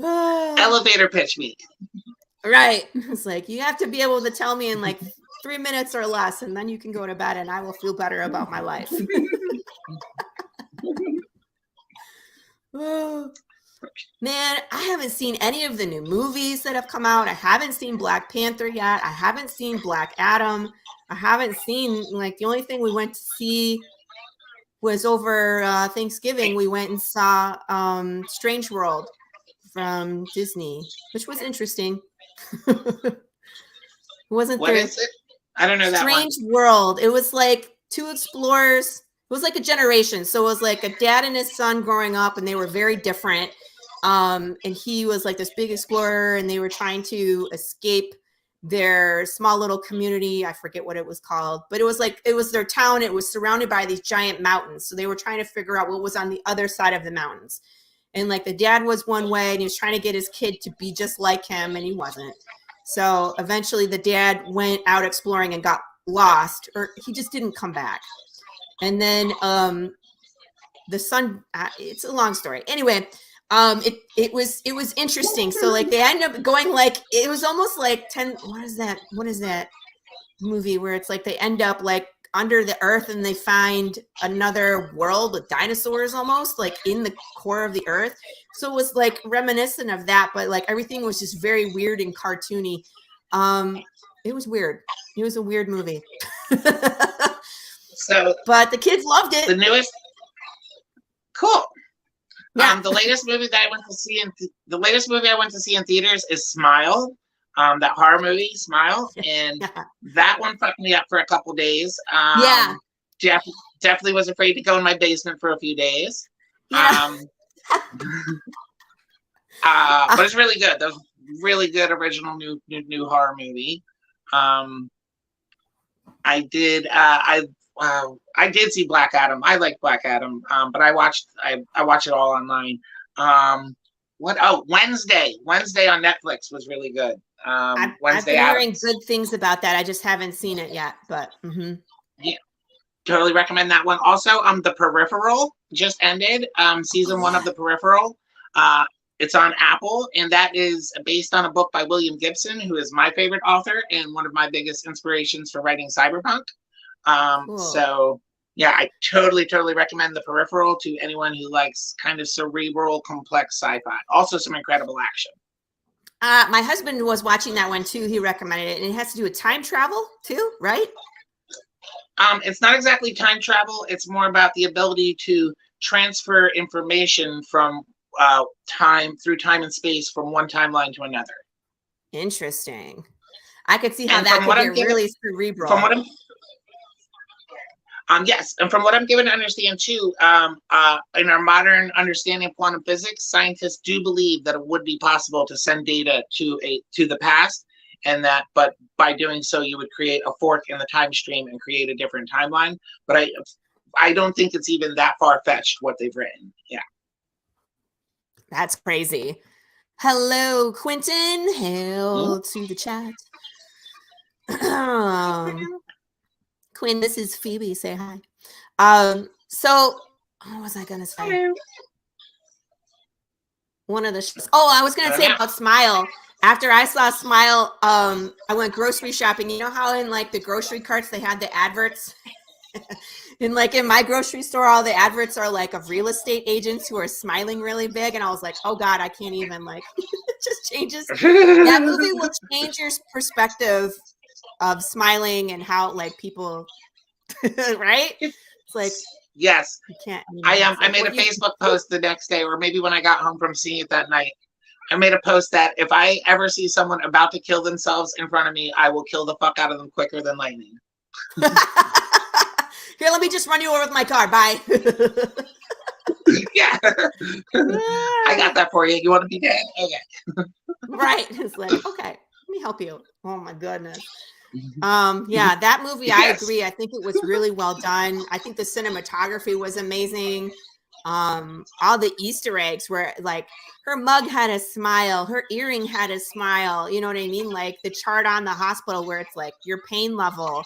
Elevator pitch me. Right. It's like, you have to be able to tell me in like 3 minutes or less, and then you can go to bed and I will feel better about my life. Oh, man, I haven't seen any of the new movies that have come out. I haven't seen Black Panther yet. I haven't seen Black Adam. I haven't seen, like, the only thing we went to see was over Thanksgiving. We went and saw Strange World from Disney, which was interesting. Wasn't what there? Is it? I don't know that Strange World. It was like two explorers. It was like a generation. So it was like a dad and his son growing up, and they were very different. And he was like this big explorer, and they were trying to escape their small little community. I forget what it was called, but it was like, it was their town. It was surrounded by these giant mountains. So they were trying to figure out what was on the other side of the mountains. And like the dad was one way, and he was trying to get his kid to be just like him, and he wasn't. So eventually the dad went out exploring and got lost, or he just didn't come back. And then the son, it's a long story. Anyway, it was interesting. So like they ended up going like, it was almost like what is that movie where it's like they end up like under the earth and they find another world with dinosaurs almost like in the core of the earth. So it was like reminiscent of that, but like everything was just very weird and cartoony. It was weird. It was a weird movie. So, but the kids loved it. The newest, cool. Yeah. The latest movie that I went to see in theaters is Smile. That horror movie, Smile, and that one fucked me up for a couple days. Definitely was afraid to go in my basement for a few days. Yeah. But it's really good. That was really good original new horror movie. I did see Black Adam. I like Black Adam, but I watched it all online. Wednesday on Netflix was really good. I've been hearing good things about that. I just haven't seen it yet, but yeah, totally recommend that one. Also, The Peripheral just ended. Season 1 of The Peripheral. It's on Apple, and that is based on a book by William Gibson, who is my favorite author and one of my biggest inspirations for writing cyberpunk. Cool. So yeah, I totally recommend The Peripheral to anyone who likes kind of cerebral, complex sci-fi. Also some incredible action. My husband was watching that one too. He recommended it, and it has to do with time travel too, right? It's not exactly time travel. It's more about the ability to transfer information from through time and space from one timeline to another. Interesting. I could see how that could get really cerebral. Yes, and from what I'm given to understand too, in our modern understanding of quantum physics, scientists do believe that it would be possible to send data to the past, but by doing so, you would create a fork in the time stream and create a different timeline. But I don't think it's even that far-fetched what they've written. Yeah. That's crazy. Hello, Quentin. Hail to the chat. Quinn, this is Phoebe. Say hi. So what was I gonna say? Hello. One of the I was gonna say about Smile. After I saw Smile, I went grocery shopping. You know how in like the grocery carts they had the adverts? And like in my grocery store, all the adverts are like of real estate agents who are smiling really big. And I was like, oh God, I can't even like it just changes. That movie will change your perspective of smiling and how like people right? It's like Yes, You can't. I made a Facebook post the next day, or maybe when I got home from seeing it that night. I made a post that if I ever see someone about to kill themselves in front of me, I will kill the fuck out of them quicker than lightning. Here, let me just run you over with my car. Bye. Yeah. I got that for you. You want to be dead? Okay. Right. It's like, okay, let me help you. Oh my goodness. Yeah, that movie, I agree. I think it was really well done. I think the cinematography was amazing. All the Easter eggs were like, her mug had a smile, her earring had a smile. You know what I mean? Like the chart on the hospital where it's like your pain level,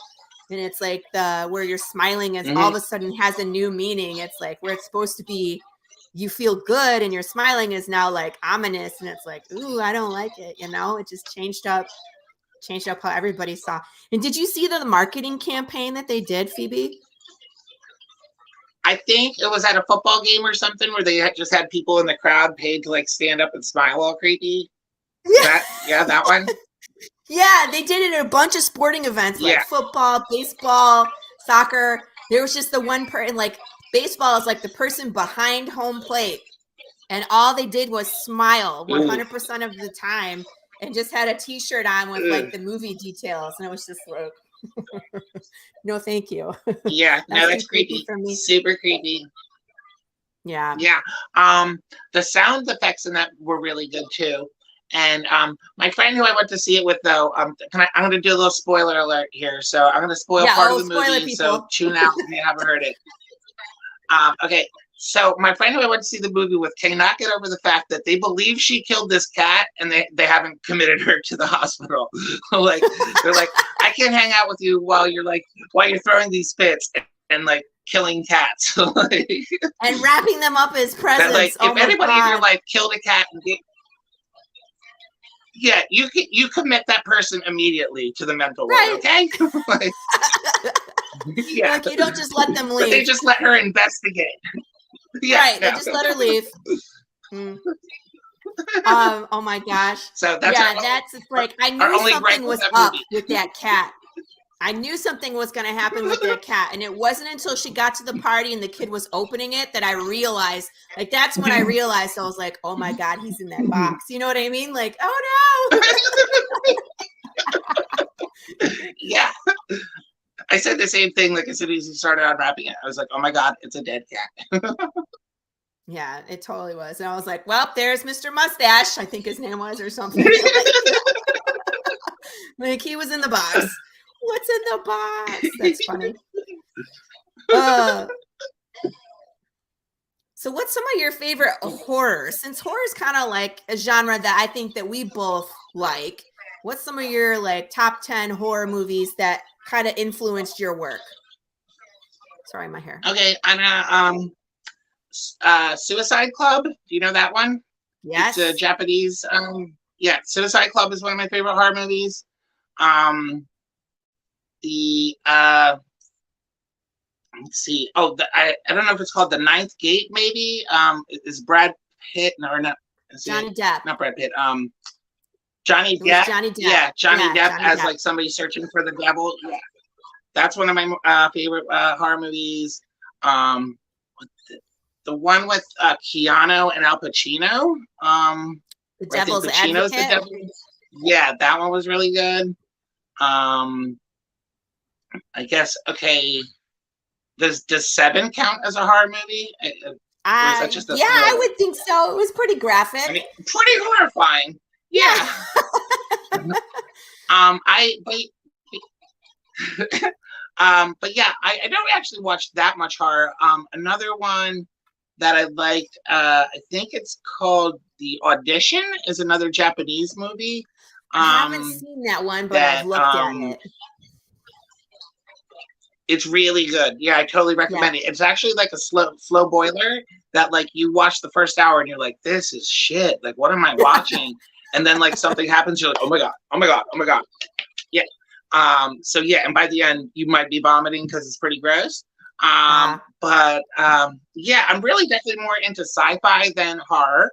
and it's like where you're smiling is all of a sudden has a new meaning. It's like where it's supposed to be, you feel good, and your smiling is now like ominous, and it's like, ooh, I don't like it. You know, it just changed up how everybody saw. And did you see the marketing campaign that they did, Phoebe? I think it was at a football game or something where they just had people in the crowd paid to like stand up and smile all creepy. That one. Yeah, they did it at a bunch of sporting events like football, baseball, soccer. There was just the one person, like baseball is like the person behind home plate. And all they did was smile 100% of the time and just had a t-shirt on with like the movie details. And it was just like, no, thank you. Yeah, no, that's creepy for me. Super creepy. Yeah. Yeah. The sound effects in that were really good too. And my friend who I went to see it with, though, I'm going to do a little spoiler alert here. So I'm going to spoil part of the movie. People. So tune out if you haven't heard it. Okay. So my friend who I went to see the movie with cannot get over the fact that they believe she killed this cat and they haven't committed her to the hospital. Like they're like, I can't hang out with you while you're throwing these fits and like killing cats. Like, and wrapping them up as presents. Like, if anybody in your life killed a cat and you commit that person immediately to the mental ward, okay? Like, like you don't just let them leave. But they just let her investigate. They just let her leave. Oh my gosh. So that's like I knew something was up with that cat. I knew something was going to happen with that cat, and it wasn't until she got to the party and the kid was opening it that I realized. Like that's when I realized. I was like, "Oh my god, he's in that box." You know what I mean? Like, oh no. Yeah. I said the same thing. Like as soon as he started unwrapping it, I was like, "Oh my god, it's a dead cat." Yeah, it totally was, and I was like, "Well, there's Mr. Mustache. I think his name was or something." Like he was in the box. What's in the box? That's funny. So what's some of your favorite horror? Since horror is kind of like a genre that I think that we both like, what's some of your like top 10 horror movies that kind of influenced your work? Sorry, my hair. Okay, Suicide Club. Do you know that one? Yes. It's a Japanese. Suicide Club is one of my favorite horror movies. Let's see. Oh, I don't know if it's called The Ninth Gate. Maybe. Is Brad Pitt or not? Johnny Depp. Not Brad Pitt. Johnny Depp. Johnny Depp. Yeah, Johnny Depp as like somebody searching for the devil. Yeah, that's one of my favorite horror movies. The one with Keanu and Al Pacino. The Devil's Advocate. The devil. Yeah, that one was really good. I guess okay. Does 7 count as a horror movie? I would think so. It was pretty graphic. I mean, pretty horrifying. Yeah. But yeah, I don't actually watch that much horror. Another one that I liked, I think it's called The Audition, is another Japanese movie. I haven't seen that one, but I've looked at it. It's really good. Yeah, I totally recommend it. It's actually like a slow boiler that like you watch the first hour and you're like, this is shit. Like, what am I watching? And then like something happens, you're like, oh my god. Yeah. So yeah, and by the end you might be vomiting because it's pretty gross. But yeah, I'm really definitely more into sci-fi than horror.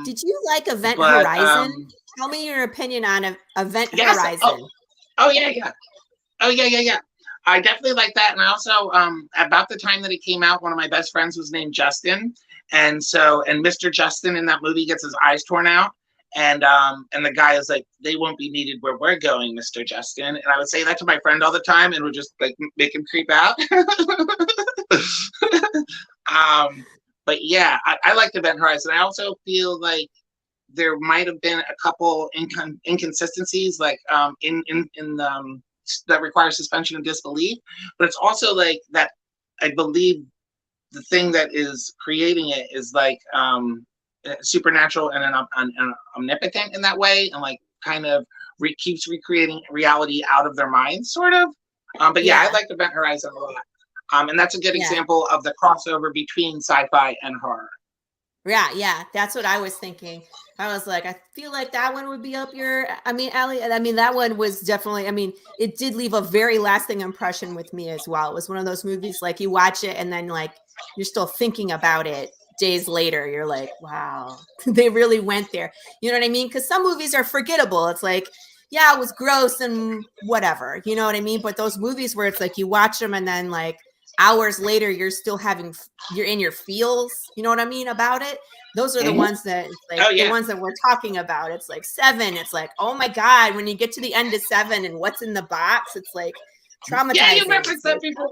Did you like Event Horizon? Tell me your opinion on Event Horizon. Oh yeah. I definitely like that. And I also, about the time that it came out, one of my best friends was named Justin. And Mr. Justin in that movie gets his eyes torn out. And the guy is like, they won't be needed where we're going, Mr. Justin. And I would say that to my friend all the time and would just like make him creep out. But yeah, I like Event Horizon. I also feel like there might have been a couple inconsistencies, like in that require suspension of disbelief. But it's also like that. I believe the thing that is creating it is like supernatural and omnipotent in that way, and like kind of keeps recreating reality out of their minds, sort of. But yeah, I like Event Horizon a lot. And that's a good example of the crossover between sci-fi and horror. Yeah, that's what I was thinking. I was like, I feel like that one would be up your, I mean, Allie, I mean, that one was definitely, I mean, it did leave a very lasting impression with me as well. It was one of those movies, like you watch it and then like, you're still thinking about it days later. You're like, wow, they really went there. You know what I mean? Because some movies are forgettable. It's like, yeah, it was gross and whatever, you know what I mean? But those movies where it's like, you watch them and then like, hours later, you're still you're in your feels, you know what I mean, about it. Those are the ones that, like, the ones that we're talking about. It's like 7. It's like, oh my God, when you get to the end of 7 and what's in the box, it's like traumatizing. Yeah, you represent people.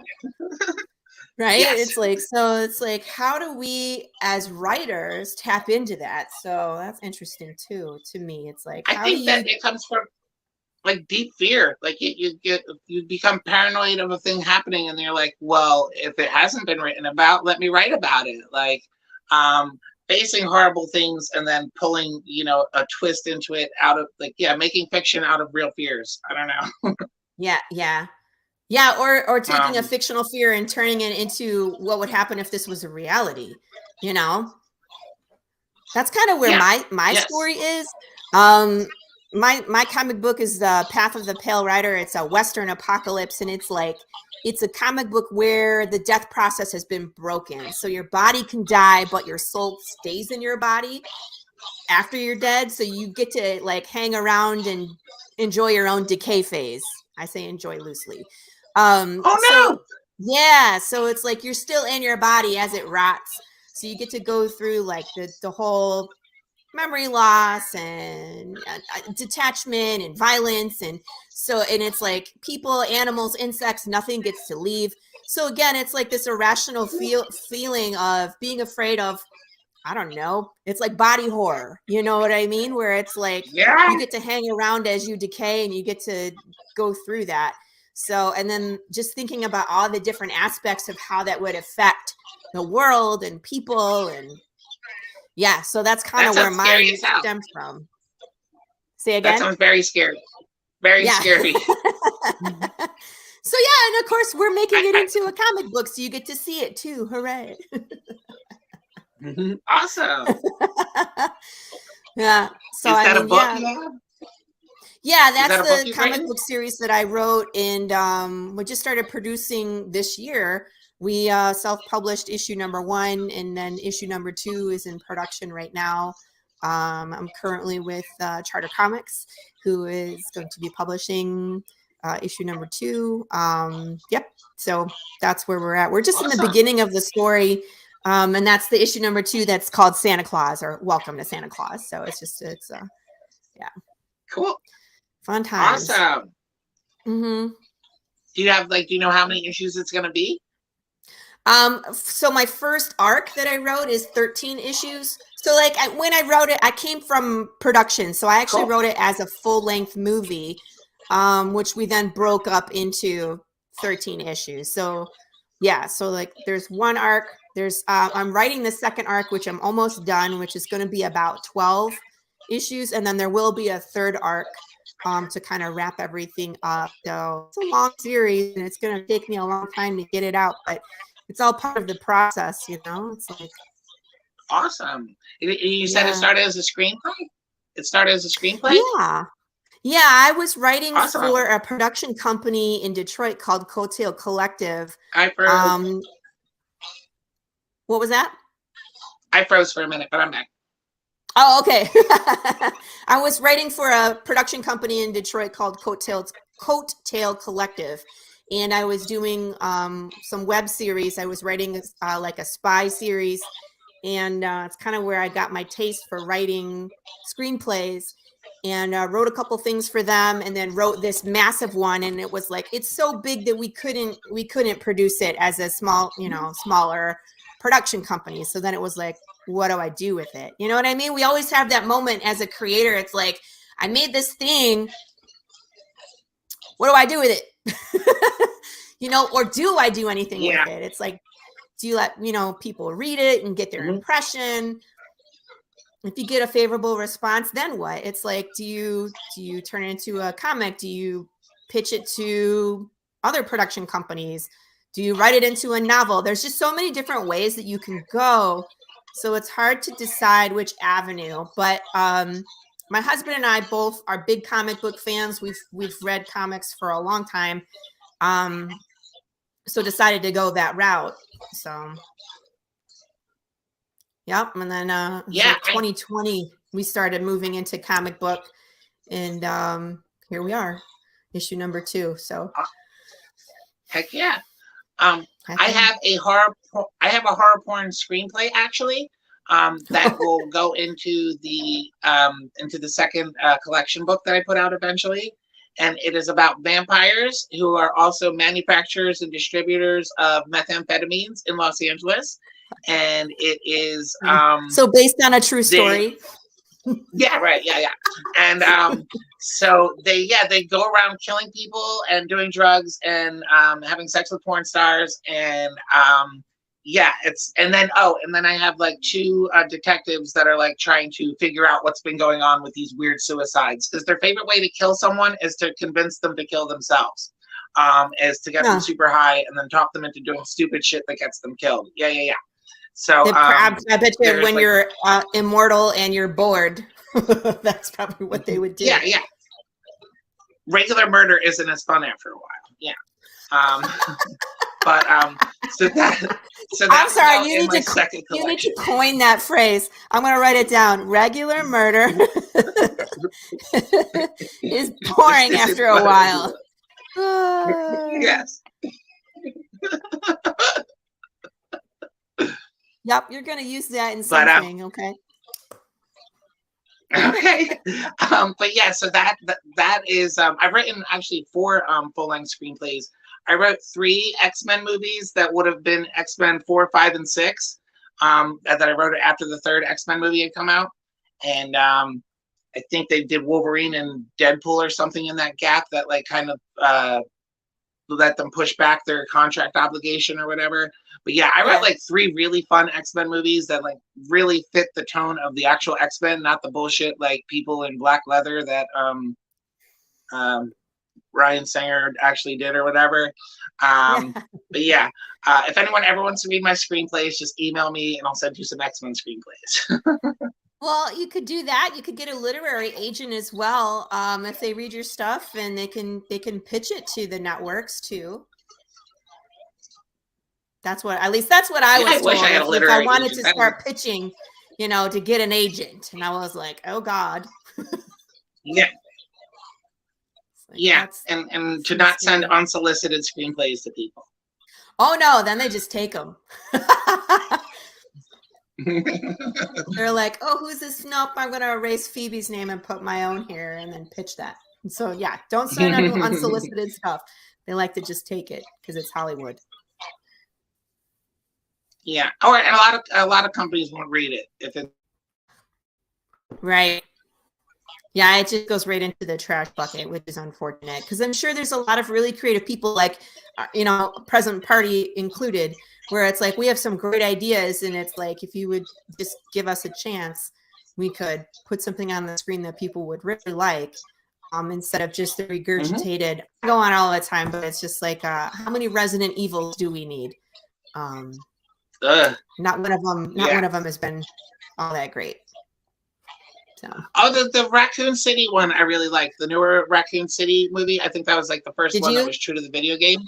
Right? Yes. It's like, how do we as writers tap into that? So that's interesting too, to me. It's like, I think that it comes from like deep fear. Like you become paranoid of a thing happening and you're like, well, if it hasn't been written about, let me write about it. Like facing horrible things and then pulling, you know, a twist into it out of like, making fiction out of real fears. I don't know. Yeah, or taking a fictional fear and turning it into what would happen if this was a reality, you know? That's kind of where my story is. My comic book is the Path of the Pale Rider. It's a Western apocalypse, and it's like, it's a comic book where the death process has been broken. So your body can die, but your soul stays in your body after you're dead. So you get to like hang around and enjoy your own decay phase. I say enjoy loosely. So it's like you're still in your body as it rots. So you get to go through like the whole memory loss and detachment and violence. And it's like people, animals, insects, nothing gets to leave. So again, it's like this irrational feeling of being afraid of, I don't know. It's like body horror. You know what I mean? Where it's like, you get to hang around as you decay and you get to go through that. So, and then just thinking about all the different aspects of how that would affect the world and people. And so that's kind of where mine stems from. Say again? That sounds very scary. Very scary. So and of course we're making it into a comic book, so you get to see it too. Hooray. Awesome. Yeah. So is that a book you have? Yeah, that's the comic book series that I wrote, and we just started producing this year. We self-published issue number 1, and then issue number 2 is in production right now. I'm currently with Charter Comics, who is going to be publishing issue number 2. So that's where we're at. We're just in the beginning of the story, and that's the issue number 2 that's called Santa Claus, or Welcome to Santa Claus. So it's cool. Fun times. Awesome. Mm-hmm. Do you know how many issues it's going to be? So my first arc that I wrote is 13 issues. So like when I wrote it, I came from production. So I actually wrote it as a full-length movie, which we then broke up into 13 issues. So so like there's one arc. There's I'm writing the second arc, which I'm almost done, which is going to be about 12 issues. And then there will be a third arc to kind of wrap everything up. So it's a long series and it's going to take me a long time to get it out, but it's all part of the process, you know. It's like awesome. You said it started as a screenplay? It started as a screenplay? Yeah, I was writing for a production company in Detroit called Coattail Collective. I froze. What was that? I froze for a minute, but I'm back. Oh, okay. I was writing for a production company in Detroit called Coattail Collective. and I was doing some web series. I was writing like a spy series, and it's kind of where I got my taste for writing screenplays, and wrote a couple things for them, and then wrote this massive one. And it was like, it's so big that we couldn't produce it as a smaller production company. So then it was like, what do I do with it? You know what I mean? We always have that moment as a creator. It's like, I made this thing. What do I do with it? Or do I do anything with it? It's like, do you let, people read it and get their impression? If you get a favorable response, then what? It's like, do you turn it into a comic? Do you pitch it to other production companies? Do you write it into a novel? There's just so many different ways that you can go. So it's hard to decide which avenue. But my husband and I both are big comic book fans. We've read comics for a long time. So decided to go that route. So yep. And then 2020 we started moving into comic book, and here we are, issue number 2. So heck yeah. I have a horror porn screenplay actually that will go into the second collection book that I put out eventually. And it is about vampires who are also manufacturers and distributors of methamphetamines in Los Angeles. And it is so based on a true story. Yeah, right. Yeah. And so they go around killing people and doing drugs and having sex with porn stars. And and then I have like 2 detectives that are like trying to figure out what's been going on with these weird suicides, because their favorite way to kill someone is to convince them to kill themselves, is to get them super high and then talk them into doing stupid shit that gets them killed. Yeah. So I bet you when you're immortal and you're bored, that's probably what they would do. Yeah. Regular murder isn't as fun after a while. Yeah. So I'm sorry, you need to coin that phrase. I'm going to write it down. Regular murder is boring after a while. Yes. Yep, you're going to use that in something, okay? Okay. But yeah, so that is I've written actually 4 full-length screenplays. I wrote 3 X-Men movies that would have been X-Men 4, 5, and 6. That I wrote after the 3rd X-Men movie had come out. And I think they did Wolverine and Deadpool or something in that gap that like kind of let them push back their contract obligation or whatever. But yeah, I wrote like 3 really fun X-Men movies that like really fit the tone of the actual X-Men, not the bullshit like people in black leather that Ryan Singer actually did or whatever. But yeah, if anyone ever wants to read my screenplays, just email me and I'll send you some X-Men screenplays. Well, you could do that. You could get a literary agent as well, if they read your stuff, and they can pitch it to the networks too. That's what I was told. I wish I had a literary agent. I wanted agent. to start pitching, to get an agent, and I was like, oh God. Yeah. Yeah, and to not send unsolicited screenplays to people. Oh no, then they just take them. They're like, oh, who's this? Nope, I'm going to erase Phoebe's name and put my own here and then pitch that. And so yeah, don't send them unsolicited stuff. They like to just take it because it's Hollywood. Yeah, and a lot of companies won't read it if it. Right. Yeah, it just goes right into the trash bucket, which is unfortunate because I'm sure there's a lot of really creative people, like, present party included, where it's like we have some great ideas, and it's like if you would just give us a chance, we could put something on the screen that people would really like, instead of just the regurgitated. I go on all the time, but it's just like, how many Resident Evils do we need? Not one of them. One of them has been all that great. So. Oh, the Raccoon City one I really liked. The newer Raccoon City movie. I think that was like the first one that was true to the video game.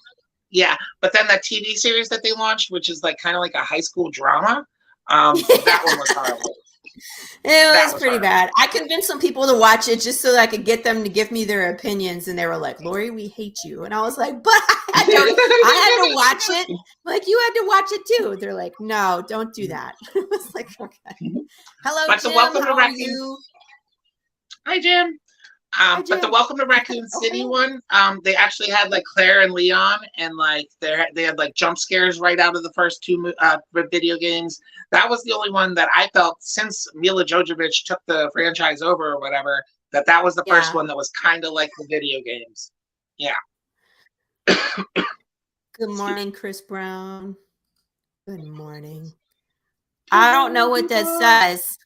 Yeah, but then that TV series that they launched, which is like kind of like a high school drama, that one was horrible. It was was pretty hard. bad. I convinced some people to watch it just so that I could get them to give me their opinions, and they were like, "Laurie, we hate you," and I was like, "But I had to watch it. Like you had to watch it too." They're like, "No, don't do that." I was like, "Okay." Hello, But Jim. the Welcome to How are Raccoon. you? Hi, Jim. But the Jim. Welcome to Raccoon City one, they actually had like Claire and Leon, and like they had like jump scares right out of the first two video games. That was the only one that I felt, since Mila Jovovich took the franchise over or whatever, that was the first one that was kind of like the video games. Yeah. Good morning, Chris Brown. Good morning. I don't know what that says.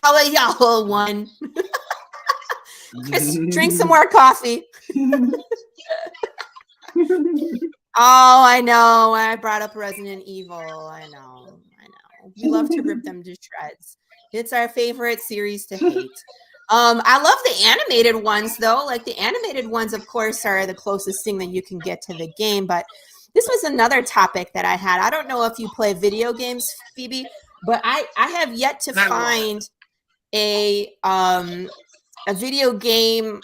How are y'all one? Chris, drink some more coffee. Oh, I know. I brought up Resident Evil. I know. We love to rip them to shreds. It's our favorite series to hate. I love the animated ones, though. Like the animated ones, of course, are the closest thing that you can get to the game. But this was another topic that I had. I don't know if you play video games, Phoebe, but I have yet to find a video game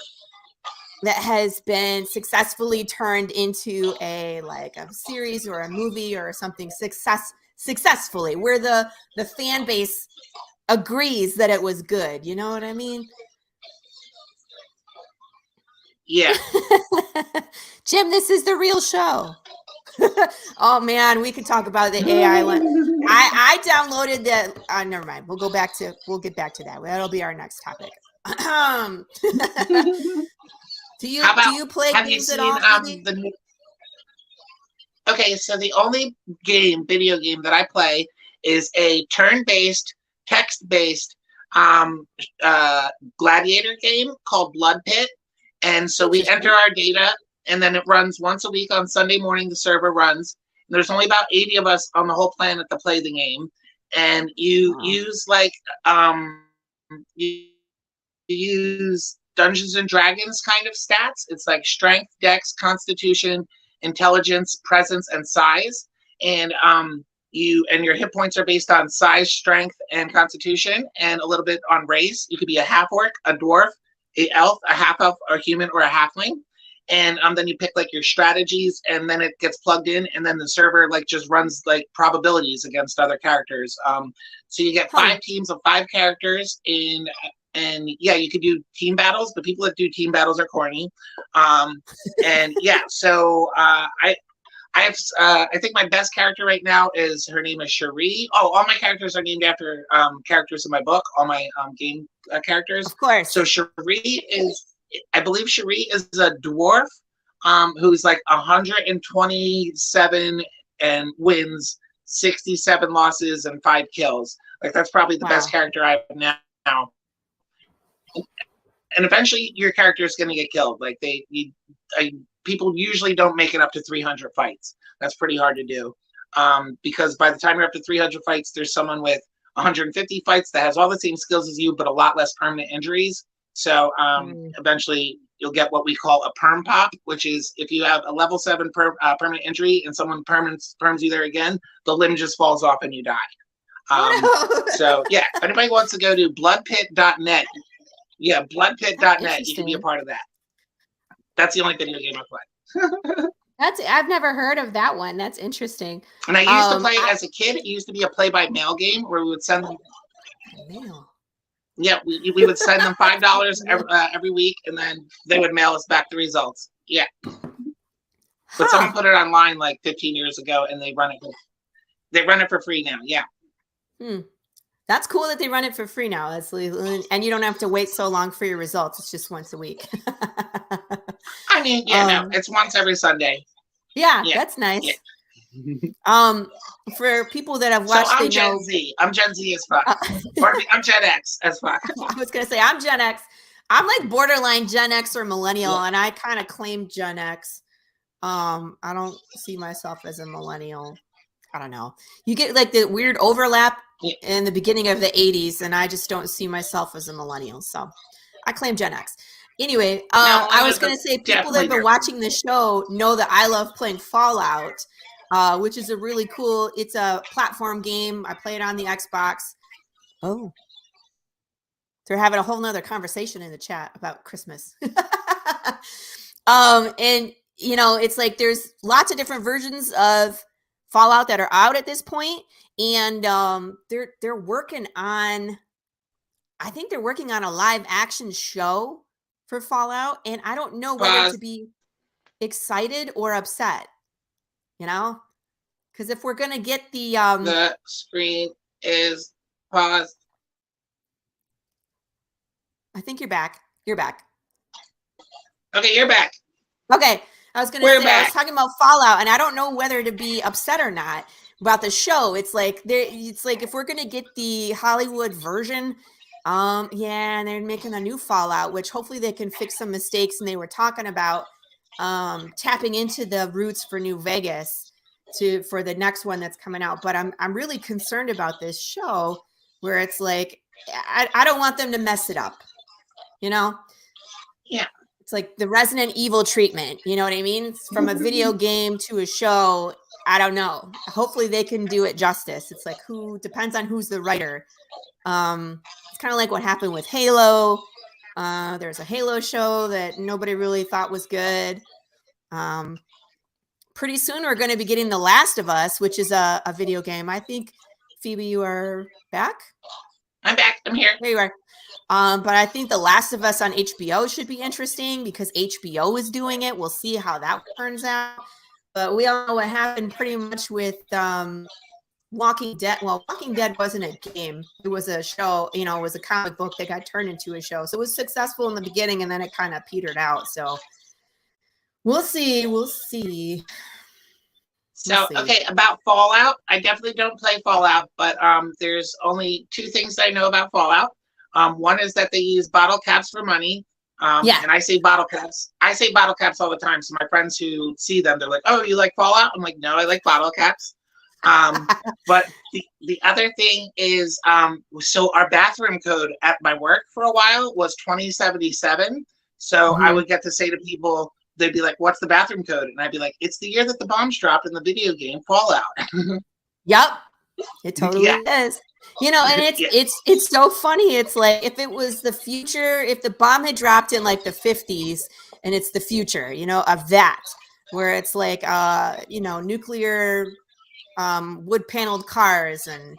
that has been successfully turned into a series or a movie or something successfully, where the fan base agrees that it was good. You know what I mean? Yeah. Jim, this is the real show. Oh man, we could talk about the AI one. I downloaded that. Never mind. We'll get back to that. That'll be our next topic. Do you play games at all? Okay, so the only video game that I play is a turn-based, text-based gladiator game called Blood Pit. And so we enter our data, and then it runs once a week on Sunday morning. The server runs. And there's only about 80 of us on the whole planet to play the game. And you use you use Dungeons and Dragons kind of stats. It's like strength, dex, constitution, intelligence, presence, and size. And your hit points are based on size, strength, and constitution, and a little bit on race. You could be a half orc, a dwarf, a elf, a half elf, a human, or a halfling. And then you pick like your strategies, and then it gets plugged in, and then the server just runs like probabilities against other characters. So you get 5 teams of 5 characters and yeah, you could do team battles. The people that do team battles are corny. And yeah, so I think my best character right now her name is Cherie. Oh, all my characters are named after characters in my book, all my game characters. Of course. So I believe Cherie is a dwarf who's like 127 and wins, 67 losses, and 5 kills. Like that's probably the best character I have now. And eventually your character is going to get killed. Like people usually don't make it up to 300 fights. That's pretty hard to do. Because by the time you're up to 300 fights, there's someone with 150 fights that has all the same skills as you, but a lot less permanent injuries. So eventually you'll get what we call a perm pop, which is if you have a level 7 permanent injury and someone perms you there again, the limb just falls off and you die. So yeah, if anybody wants to go to bloodpit.net, bloodpit.net, you can be a part of that. That's the only video game I play. I've never heard of that one. That's interesting. And I used to play it as a kid. It used to be a play-by-mail game where we would send them. Mail. Yeah, we would send them $5 every week, and then they would mail us back the results. Yeah. But someone put it online like 15 years ago, and they run it for free now. Yeah. That's cool that they run it for free now. And you don't have to wait so long for your results. It's just once a week. I mean, it's once every Sunday. Yeah, that's nice. Yeah. For people that have watched, I'm Gen Z. I'm Gen Z as fuck. I'm Gen X as fuck. I was gonna say I'm Gen X. I'm like borderline Gen X or millennial, and I kind of claim Gen X. I don't see myself as a millennial. I don't know. You get like the weird overlap in the beginning of the 80s, and I just don't see myself as a millennial. So I claim Gen X. Anyway, I was going to say people that have been watching the show know that I love playing Fallout, which is a really cool, it's a platform game. I play it on the Xbox. Oh, they're having a whole nother conversation in the chat about Christmas. And you know, it's like there's lots of different versions of Fallout that are out at this point, and they're working on. I think they're working on a live action show for Fallout, and I don't know whether to be excited or upset. You know, because if we're gonna get the screen is paused. I think you're back. You're back. Okay, you're back. Okay. I was going to say, I was talking about Fallout, and I don't know whether to be upset or not about the show. It's like if we're going to get the Hollywood version, yeah, and they're making a new Fallout, which hopefully they can fix some mistakes. And they were talking about tapping into the roots for New Vegas for the next one that's coming out. But I'm really concerned about this show where it's like I don't want them to mess it up. You know? Yeah. It's like the Resident Evil treatment. You know what I mean? It's from a video game to a show. I don't know. Hopefully they can do it justice. It's like depends on who's the writer. It's kind of like what happened with Halo. There's a Halo show that nobody really thought was good. Pretty soon we're going to be getting The Last of Us, which is a video game. I think, Phoebe, you are back? I'm back. I'm here. There you are. But I think The Last of Us on HBO should be interesting because HBO is doing it. We'll see how that turns out. But we all know what happened pretty much with Walking Dead. Well, Walking Dead wasn't a game. It was a show, you know, it was a comic book that got turned into a show. So it was successful in the beginning and then it kind of petered out. So we'll see. We'll see. So, okay, about Fallout, I definitely don't play Fallout, but there's only two things I know about Fallout. One is that they use bottle caps for money. And I say bottle caps. I say bottle caps all the time. So my friends who see them, they're like, "Oh, you like Fallout?" I'm like, "No, I like bottle caps." But the other thing is, so our bathroom code at my work for a while was 2077. So I would get to say to people, they'd be like, "What's the bathroom code?" And I'd be like, "It's the year that the bombs dropped in the video game Fallout." Yep, it totally is. You know, and it's so funny. It's like if it was the future, if the bomb had dropped in like the 50s, and it's the future, you know, of that, where it's like you know, nuclear wood paneled cars, and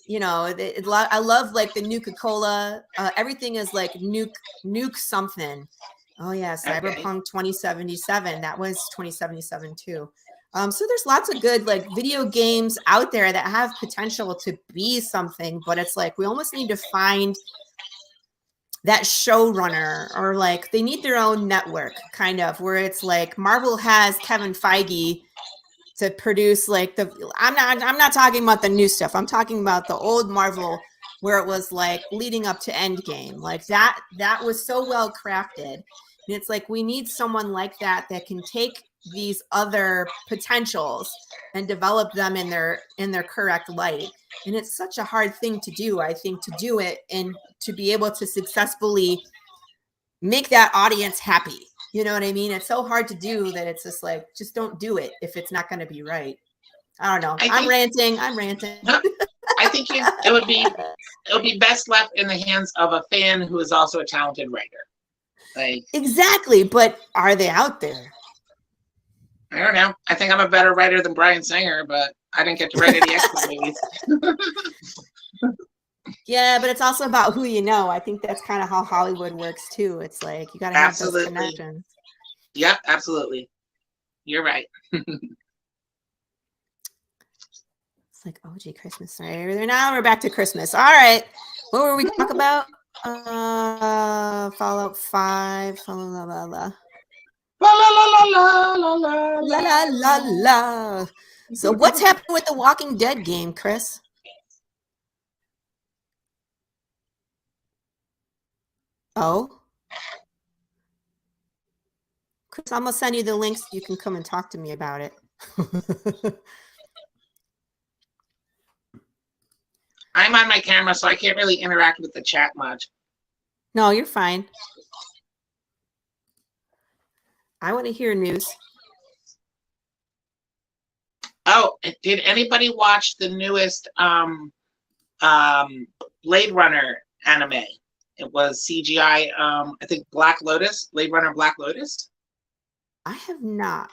you know, I love like the Nuka-Cola. Everything is like nuke something. Oh yeah, Cyberpunk 2077. That was 2077 too. So there's lots of good like video games out there that have potential to be something, but it's like we almost need to find that showrunner, or like they need their own network, kind of, where it's like Marvel has Kevin Feige to produce like I'm not talking about the new stuff. I'm talking about the old Marvel where it was like leading up to Endgame. Like that was so well crafted. And it's like we need someone like that can take these other potentials and develop them in their correct light. And it's such a hard thing to do, I think, to do it and to be able to successfully make that audience happy. You know what I mean? It's so hard to do that it's just like, just don't do it if it's not going to be right. I don't know. I'm ranting. I think it would be best left in the hands of a fan who is also a talented writer. Like, exactly, but are they out there? I don't know. I think I'm a better writer than Bryan Singer, but I didn't get to write any X-Men movies. Yeah, but it's also about who you know. I think that's kind of how Hollywood works too. It's like you got to have those connections. Yep, absolutely. You're right. It's like, oh gee, Christmas. Right now we're back to Christmas. All right, what were we talking about? Fallout 5. La la la la. La la la la la la la la la la. So what's happening with the Walking Dead game, Chris? Oh, Chris, I'm gonna send you the links. You can come and talk to me about it. I'm on my camera, so I can't really interact with the chat much. No, you're fine. I want to hear news. Oh, did anybody watch the newest Blade Runner anime. It was CGI. I think Black Lotus, Blade Runner Black Lotus. I have not.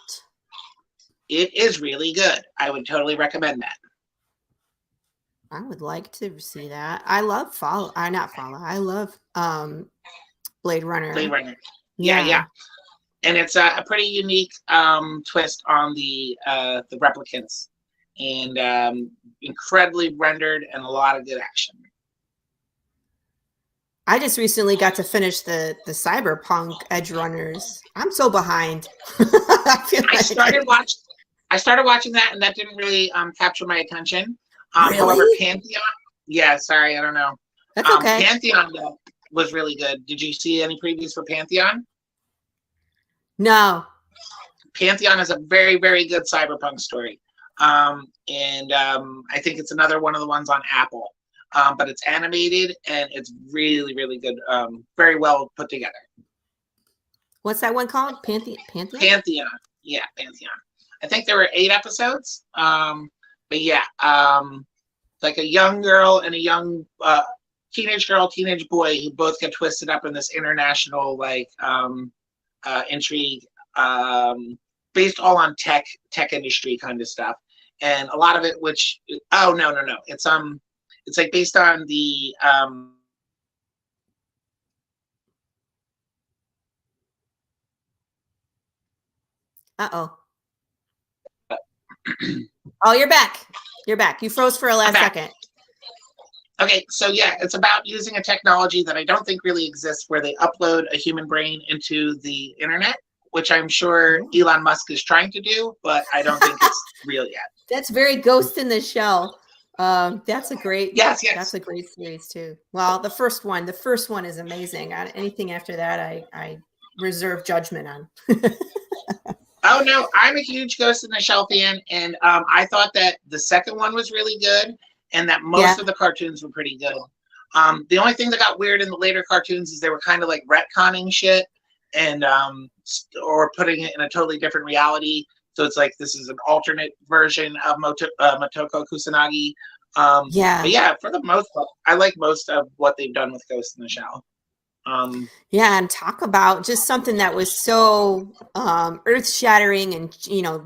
It is really good. I would totally recommend that. I would like to see that. I love I love Blade Runner. Blade Runner. Yeah. And it's a pretty unique twist on the replicants, and incredibly rendered and a lot of good action. I just recently got to finish the Cyberpunk Edge Runners. I'm so behind. I started watching that, and that didn't really capture my attention. Really? However, Pantheon. Yeah, sorry, I don't know. That's okay. Pantheon was really good. Did you see any previews for Pantheon? No. Pantheon is a very, very good cyberpunk story. And I think it's another one of the ones on Apple. But it's animated and it's really, really good. Very well put together. What's that one called? Pantheon? Pantheon. Yeah, Pantheon. I think there were 8 episodes. But yeah, like a young girl and a young teenage girl, teenage boy who both get twisted up in this international intrigue, based all on tech industry kind of stuff, and a lot of it, which no, it's like based on the Oh, you're back. You're back. You froze for a last second. Okay, so yeah, it's about using a technology that I don't think really exists, where they upload a human brain into the internet, which I'm sure Elon Musk is trying to do, but I don't think it's real yet. That's very Ghost in the Shell. That's a great yes. That's a great series too. Well, the first one is amazing. Anything after that, I reserve judgment on. Oh no, I'm a huge Ghost in the Shell fan, and I thought that the second one was really good, and that most of the cartoons were pretty good. The only thing that got weird in the later cartoons is they were kind of like retconning shit, and or putting it in a totally different reality. So it's like this is an alternate version of Motoko Kusanagi. But yeah, for the most part, I like most of what they've done with Ghost in the Shell. And talk about just something that was so earth-shattering and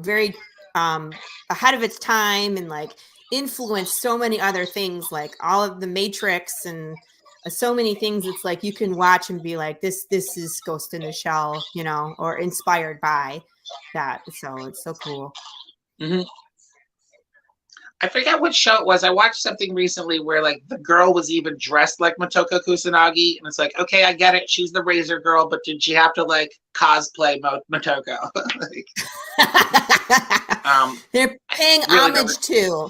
very ahead of its time, and like influenced so many other things, like all of the Matrix and so many things. It's like you can watch and be like, this is Ghost in the Shell, or inspired by that. So it's so cool. Mm-hmm. I forget what show it was. I watched something recently where like the girl was even dressed like Motoko Kusanagi, and it's like, okay, I get it, she's the Razor Girl, but did she have to like cosplay Motoko? They're paying really homage to.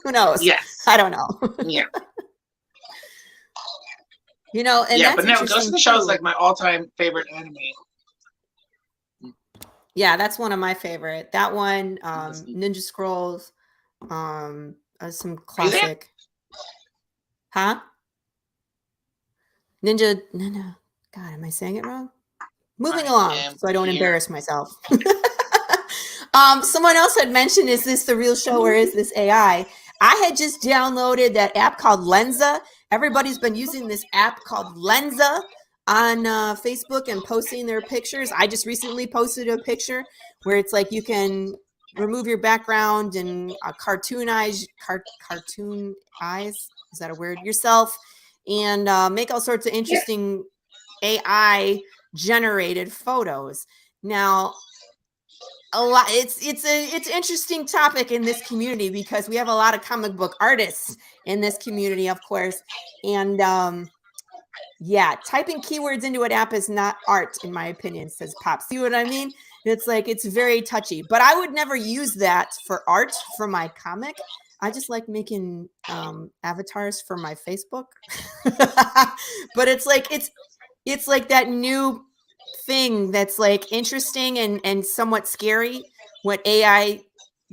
Who knows? Yes, I don't know. Yeah. And yeah, but no, Ghost in the Shell is like my all-time favorite anime. Yeah, that's one of my favorite. That one, Ninja Scrolls, some classic. Huh? No. God, am I saying it wrong? Moving along, so I don't embarrass myself. Someone else had mentioned, is this the real show or is this AI? I had just downloaded that app called Lenza. Everybody's been using this app called Lenza on Facebook and posting their pictures. I just recently posted a picture where it's like you can remove your background and cartoon eyes, is that a word, yourself, and make all sorts of interesting AI generated photos. Now, it's an interesting topic in this community because we have a lot of comic book artists in this community, of course, and typing keywords into an app is not art, in my opinion, says Pop. See what I mean? It's like, it's very touchy, but I would never use that for art for my comic. I just like making avatars for my Facebook. But it's like that new thing that's like interesting and somewhat scary, what AI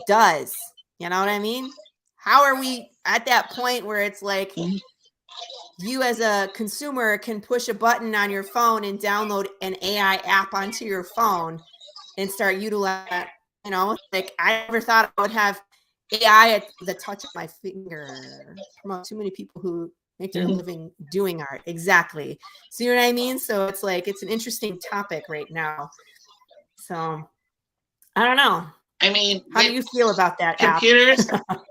does. You know what I mean? How are we at that point where it's like, you as a consumer can push a button on your phone and download an AI app onto your phone and start utilizing, like I never thought I would have AI at the touch of my finger. Promote too many people who make their living doing art. Exactly. See what I mean? So it's like, it's an interesting topic right now. So I don't know. I mean, how do you feel about that computers? app?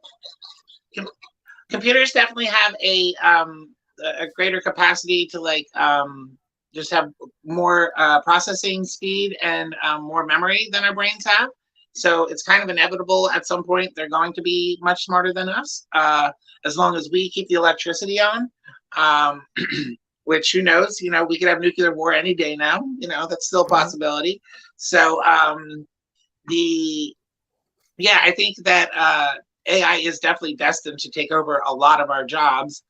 Computers definitely have a greater capacity to like just have more processing speed and more memory than our brains have. So it's kind of inevitable at some point they're going to be much smarter than us, as long as we keep the electricity on. Which, who knows? You know, we could have nuclear war any day now. You know, that's still a possibility. So I think that AI is definitely destined to take over a lot of our jobs.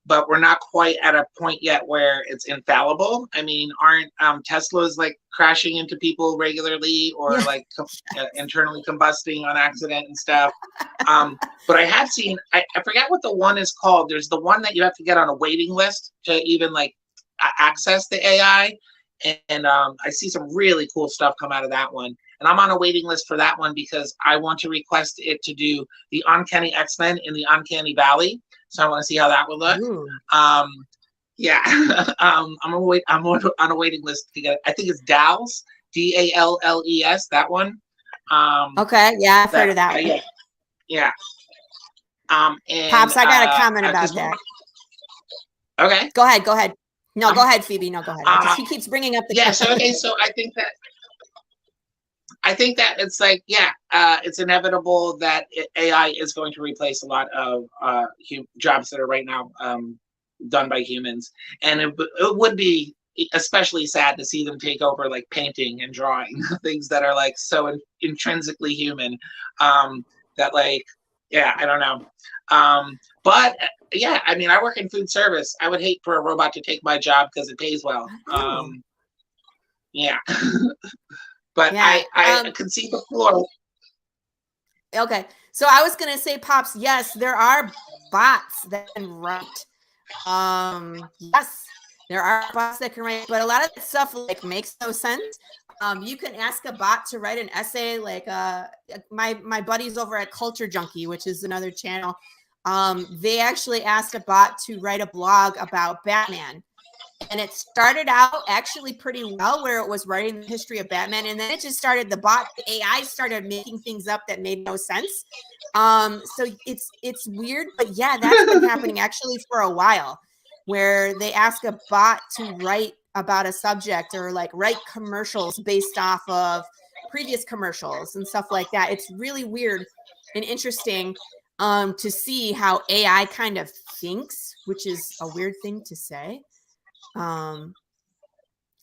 But we're not quite at a point yet where it's infallible. I mean, aren't Teslas like crashing into people regularly, or like internally combusting on accident and stuff? But I have seen, I forget what the one is called. There's the one that you have to get on a waiting list to even like access the AI. And I see some really cool stuff come out of that one. And I'm on a waiting list for that one because I want to request it to do the Uncanny X-Men in the Uncanny Valley. So I want to see how that would look. I'm on a waiting list to get. I think it's DALLES, DALLES. That one. Okay, yeah, I've heard of that one. Yeah. And, Pops, I got a comment about that. Okay. Go ahead. No, go ahead, Phoebe. No, go ahead. He keeps bringing up the. Yeah. So I think that it's like, it's inevitable that AI is going to replace a lot of jobs that are right now done by humans. And it would be especially sad to see them take over like painting and drawing, things that are like so intrinsically human, that like, I don't know. But I mean, I work in food service. I would hate for a robot to take my job because it pays well. But I can see the floor. Okay. So I was going to say, Pops, yes, there are bots that can write. Yes, there are bots that can write, but a lot of that stuff like makes no sense. You can ask a bot to write an essay, like my buddies over at Culture Junkie, which is another channel. They actually asked a bot to write a blog about Batman. And it started out actually pretty well, where it was writing the history of Batman. And then it just started, the AI started making things up that made no sense. So it's weird, but yeah, that's been happening actually for a while, where they ask a bot to write about a subject or like write commercials based off of previous commercials and stuff like that. It's really weird and interesting to see how AI kind of thinks, which is a weird thing to say. I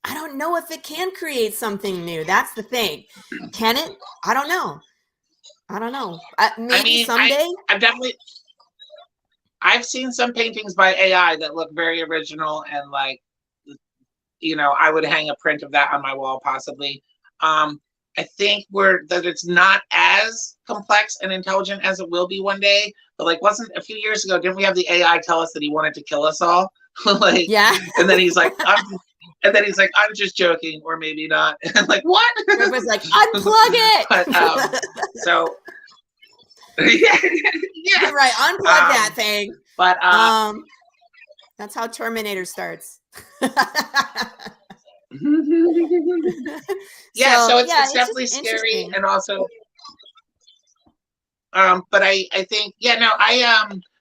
don't know if it can create something new. That's the thing. Can it? I don't know. Maybe someday. I've seen some paintings by AI that look very original, and like, you know, I would hang a print of that on my wall possibly. I think that it's not as complex and intelligent as it will be one day. But like, wasn't a few years ago, didn't we have the AI tell us that he wanted to kill us all? Like, yeah. And then he's like, I'm just joking, or maybe not. And like, what? Everybody's like, unplug it. But, so yeah. You're right, unplug that thing. But that's how Terminator starts. So it's definitely scary, and also but I think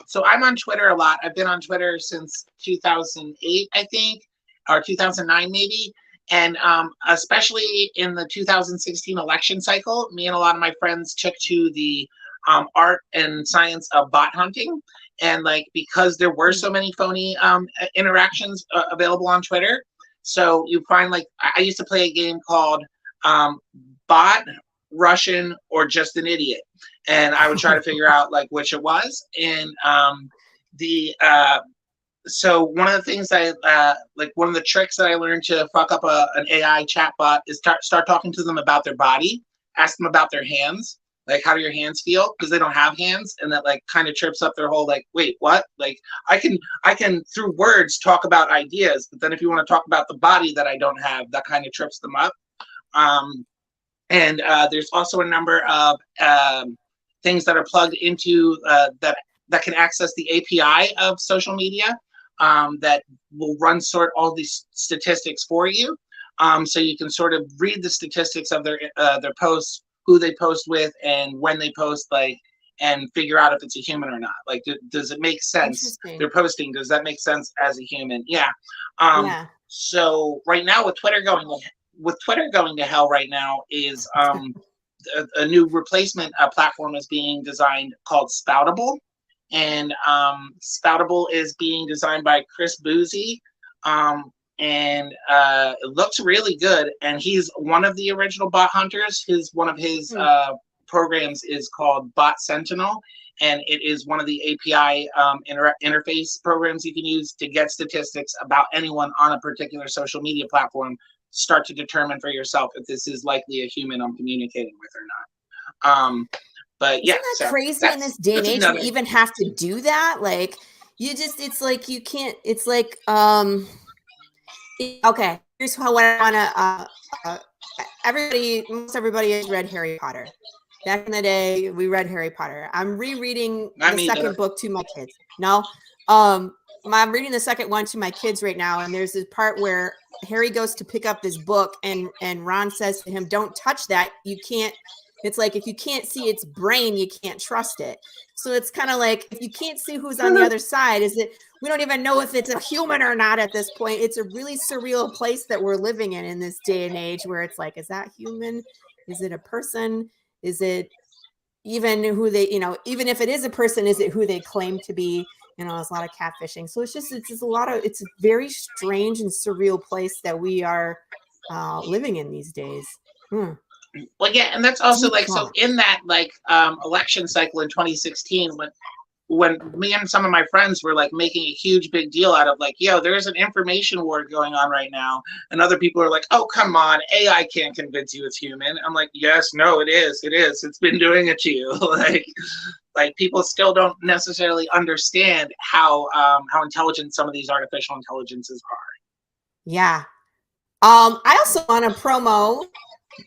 so I'm on Twitter a lot. I've been on Twitter since 2008, I think, or 2009 maybe. And especially in the 2016 election cycle, me and a lot of my friends took to the art and science of bot hunting. And like, because there were so many phony interactions available on Twitter. So you find, like, I used to play a game called Bot, Russian, or Just an Idiot. And I would try to figure out like which it was. And so one of the things one of the tricks that I learned to fuck up an AI chatbot is start talking to them about their body, ask them about their hands, like, how do your hands feel? Because they don't have hands, and that like kind of trips up their whole like, wait, what? Like, I can through words talk about ideas, but then if you want to talk about the body that I don't have, that kind of trips them up. And there's also a number of things that are plugged into that can access the API of social media that will sort all these statistics for you. So you can sort of read the statistics of their posts, who they post with, and when they post, like, and figure out if it's a human or not. Like, does it make sense? They're posting. Does that make sense as a human? Yeah. Yeah. So right now, with Twitter going to hell right now, is a new replacement platform is being designed called Spoutable, and Spoutable is being designed by Chris Boozy. And it looks really good. And he's one of the original bot hunters. One of his programs is called Bot Sentinel, and it is one of the API interface programs you can use to get statistics about anyone on a particular social media platform. Start to determine for yourself if this is likely a human I'm communicating with or not. But yeah, isn't that crazy in this day and age to even have to do that? Like, it's like you can't. It's like okay, here's what I want to. Most everybody has read Harry Potter. Back in the day, we read Harry Potter. I'm rereading the second book to my kids. No, I'm reading the second one to my kids right now, and there's this part where Harry goes to pick up this book, and Ron says to him, "Don't touch that. You can't." It's like, if you can't see its brain, you can't trust it. So it's kind of like, if you can't see who's on the other side, we don't even know if it's a human or not at this point. It's a really surreal place that we're living in this day and age, where it's like, is that human? Is it a person? Is it even who they, even if it is a person, is it who they claim to be? There's a lot of catfishing. So it's a very strange and surreal place that we are living in these days. Well, yeah, and that's also like, so in that election cycle in 2016, when me and some of my friends were like making a huge big deal out of like, yo, there's an information war going on right now, and other people are like, oh, come on, AI can't convince you it's human. I'm like, yes, no, it is, it's been doing it to you. like people still don't necessarily understand how intelligent some of these artificial intelligences are. Yeah. I also want to promo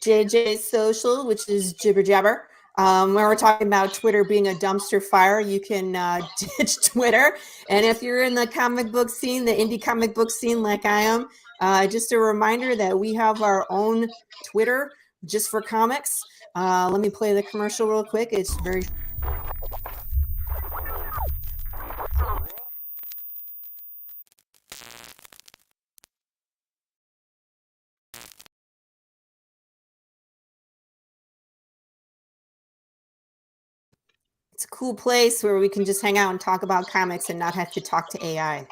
JJ Social, which is Jibber Jabber. When we're talking about Twitter being a dumpster fire, you can ditch Twitter. And if you're in the comic book scene, the indie comic book scene like I am, just a reminder that we have our own Twitter just for comics. Let me play the commercial real quick. It's very... It's a cool place where we can just hang out and talk about comics and not have to talk to AI.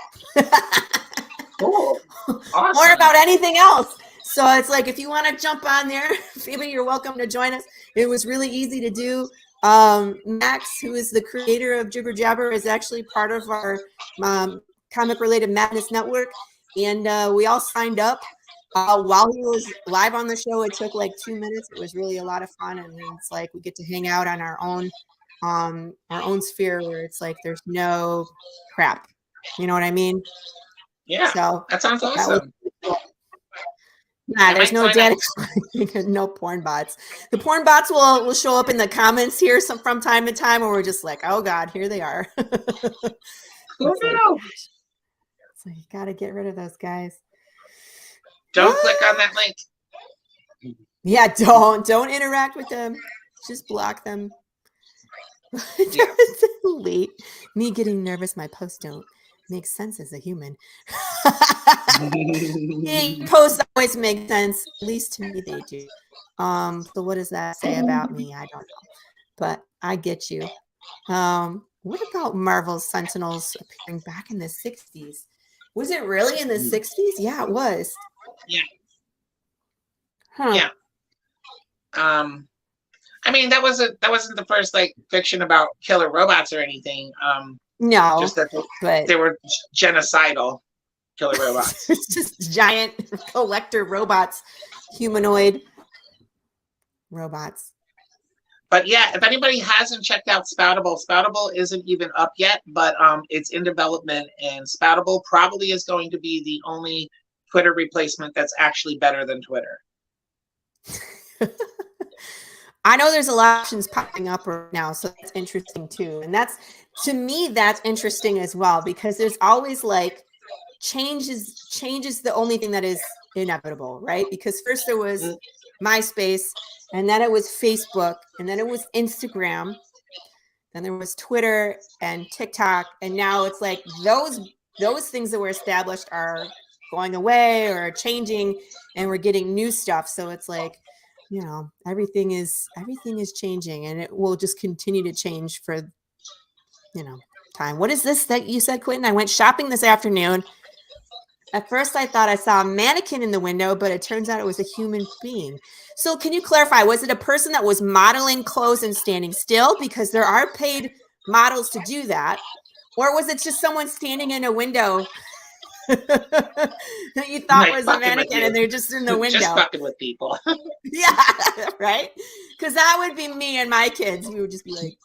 Cool. Awesome. Or about anything else. So it's like, if you want to jump on there, maybe you're welcome to join us. It was really easy to do. Max, who is the creator of Jibber Jabber, is actually part of our Comic Related Madness Network. And we all signed up. While he was live on the show, it took like 2 minutes. It was really a lot of fun. And it's like, we get to hang out on our own sphere where it's like there's no crap. You know what I mean? Yeah. So that sounds awesome. Nah, there's no data, no porn bots. The porn bots will show up in the comments here from time to time, where we're just like, oh God, here they are. It's like, you gotta get rid of those guys. Don't click on that link. Yeah, don't interact with them. Just block them. Yeah. Late. Me getting nervous, my posts don't make sense as a human. Posts always make sense. At least to me they do. So what does that say about me? I don't know. But I get you. What about Marvel's Sentinels appearing back in the 60s? Was it really in the 60s? Yeah, it was. Yeah. Huh. Yeah. I mean, that wasn't the first like fiction about killer robots or anything. No, just that they were genocidal killer robots. It's just giant collector robots, humanoid robots. But yeah, if anybody hasn't checked out Spoutable, Spoutable isn't even up yet, but it's in development, and Spoutable probably is going to be the only Twitter replacement that's actually better than Twitter. I know there's a lot of options popping up right now, so that's interesting too. And that's, to me, that's interesting as well, because there's always like change is the only thing that is inevitable, right? Because first there was MySpace, and then it was Facebook, and then it was Instagram, then there was Twitter and TikTok, and now it's like those things that were established are going away or changing, and we're getting new stuff. So it's like, you know, everything is changing, and it will just continue to change for, you know, time. What is this that you said, Quentin? I went shopping this afternoon. At first I thought I saw a mannequin in the window, but it turns out it was a human being. So can you clarify, was it a person that was modeling clothes and standing still? Because there are paid models to do that. Or was it just someone standing in a window that you thought was a mannequin and they're just in the window? Just fucking with people. Yeah, right? Because that would be me and my kids. We would just be like...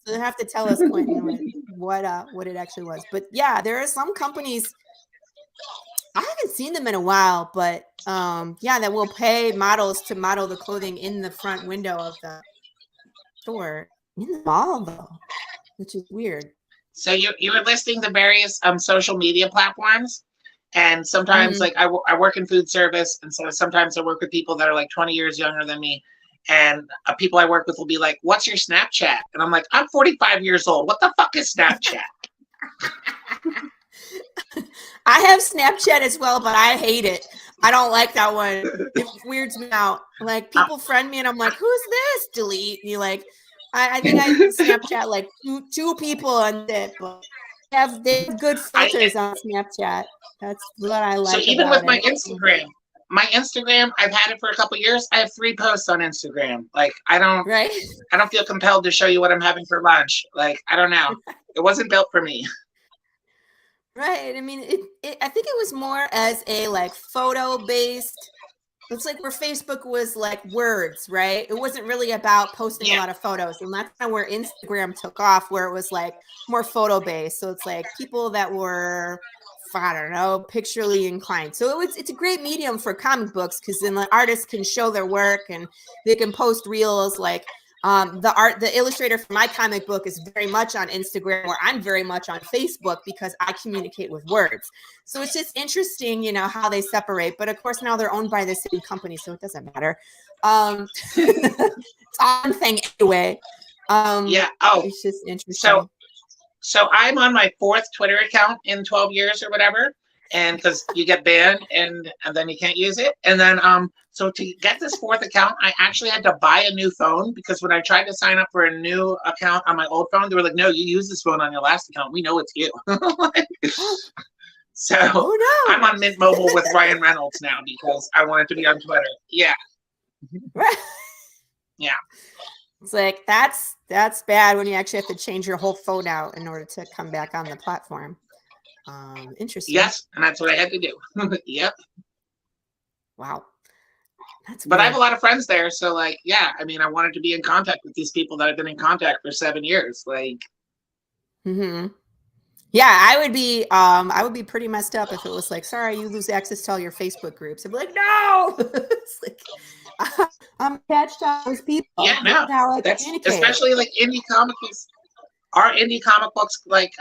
So they have to tell us, Quentin, what it actually was. But yeah, there are some companies, I haven't seen them in a while, but yeah, that will pay models to model the clothing in the front window of the store in the mall, though, which is weird. So you were listing the various social media platforms, and sometimes like I work in food service, and so sometimes I work with people that are like 20 years younger than me. And people I work with will be like, "What's your Snapchat?" And I'm like, "I'm 45 years old. What the fuck is Snapchat?" I have Snapchat as well, but I hate it. I don't like that one. It weirds me out. Like, people friend me, and I'm like, "Who's this?" Delete. And you're like, I think I Snapchat like two people on it, but they have good filters on Snapchat. That's what I like. So even with my Instagram. I've had it for a couple years. I have 3 posts on Instagram. Like, I don't feel compelled to show you what I'm having for lunch. Like, I don't know. It wasn't built for me. Right. I mean, I think it was more as a like photo based. It's like where Facebook was like words, right? It wasn't really about posting a lot of photos. And that's kind of where Instagram took off, where it was like more photo based. So it's like people that were, I don't know, picturally inclined. So it's a great medium for comic books, because then the artists can show their work and they can post reels. Like the illustrator for my comic book is very much on Instagram, or I'm very much on Facebook, because I communicate with words. So it's just interesting, you know, how they separate. But of course now they're owned by the same company, so it doesn't matter. It's one thing anyway. It's just interesting. So I'm on my 4th Twitter account in 12 years or whatever, and because you get banned and then you can't use it. And then so to get this 4th account, I actually had to buy a new phone, because when I tried to sign up for a new account on my old phone, they were like, "No, you used this phone on your last account. We know it's you." So I'm on Mint Mobile with Ryan Reynolds now, because I wanted to be on Twitter. Yeah. Yeah. It's like, that's bad when you actually have to change your whole phone out in order to come back on the platform. Interesting. Yes, and that's what I had to do. Yep. Wow. But I have a lot of friends there, so like, yeah, I mean, I wanted to be in contact with these people that I've been in contact for 7 years. Like, yeah, I would be pretty messed up if it was like, "Sorry, you lose access to all your Facebook groups." I'd be like, "No." It's like, I'm attached to those people. Yeah, no, that's especially like indie comic books. Our indie comic books like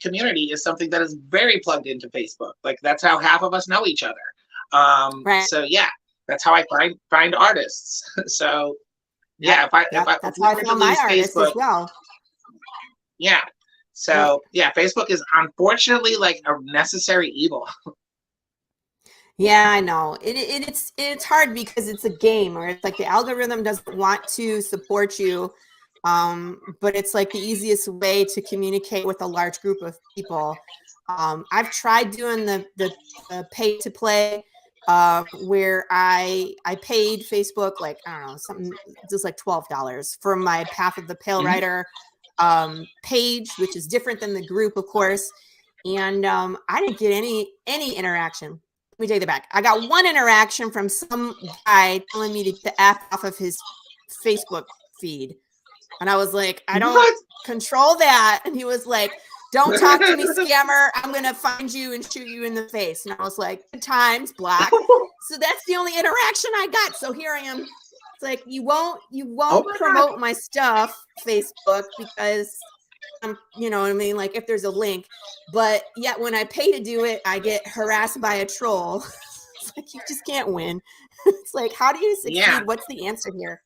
community is something that is very plugged into Facebook. Like, that's how half of us know each other. Right. So yeah, that's how I find artists. So yeah, that's how I found my artists as well. Yeah. So yeah, Facebook is unfortunately like a necessary evil. Yeah, I know. It's hard because it's a game, or it's like the algorithm doesn't want to support you, but it's like the easiest way to communicate with a large group of people. I've tried doing the pay to play, where I paid Facebook like, I don't know, something just like $12 for my Path of the Pale Rider page, which is different than the group, of course. And I didn't get any interaction. Let me take that back. I got one interaction from some guy telling me to get the F off of his Facebook feed. And I was like, "I don't control that." And he was like, Don't talk to me, scammer. I'm going to find you and shoot you in the face. And I was like, good times, block. So that's the only interaction I got. So here I am. It's like, you won't promote my stuff, Facebook, because you know what I mean? Like if there's a link, but yet when I pay to do it, I get harassed by a troll. It's like, you just can't win. It's like, how do you succeed? Yeah. What's the answer here?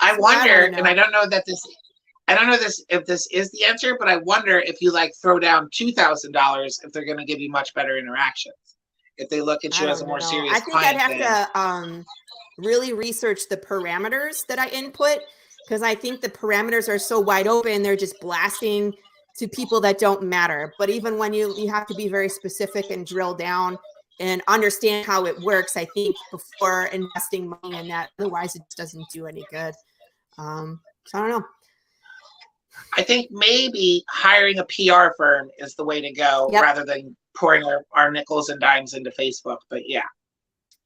I wonder, and I don't know if this is the answer, but I wonder if you like throw down $2,000 if they're going to give you much better interactions. If they look at you as a more serious I think client. I'd have to really research the parameters that I input, because I think the parameters are so wide open, they're just blasting to people that don't matter. But even when you have to be very specific and drill down and understand how it works, I think, before investing money in that. Otherwise, it just doesn't do any good. So I don't know. I think maybe hiring a PR firm is the way to go, rather than pouring our nickels and dimes into Facebook. But yeah,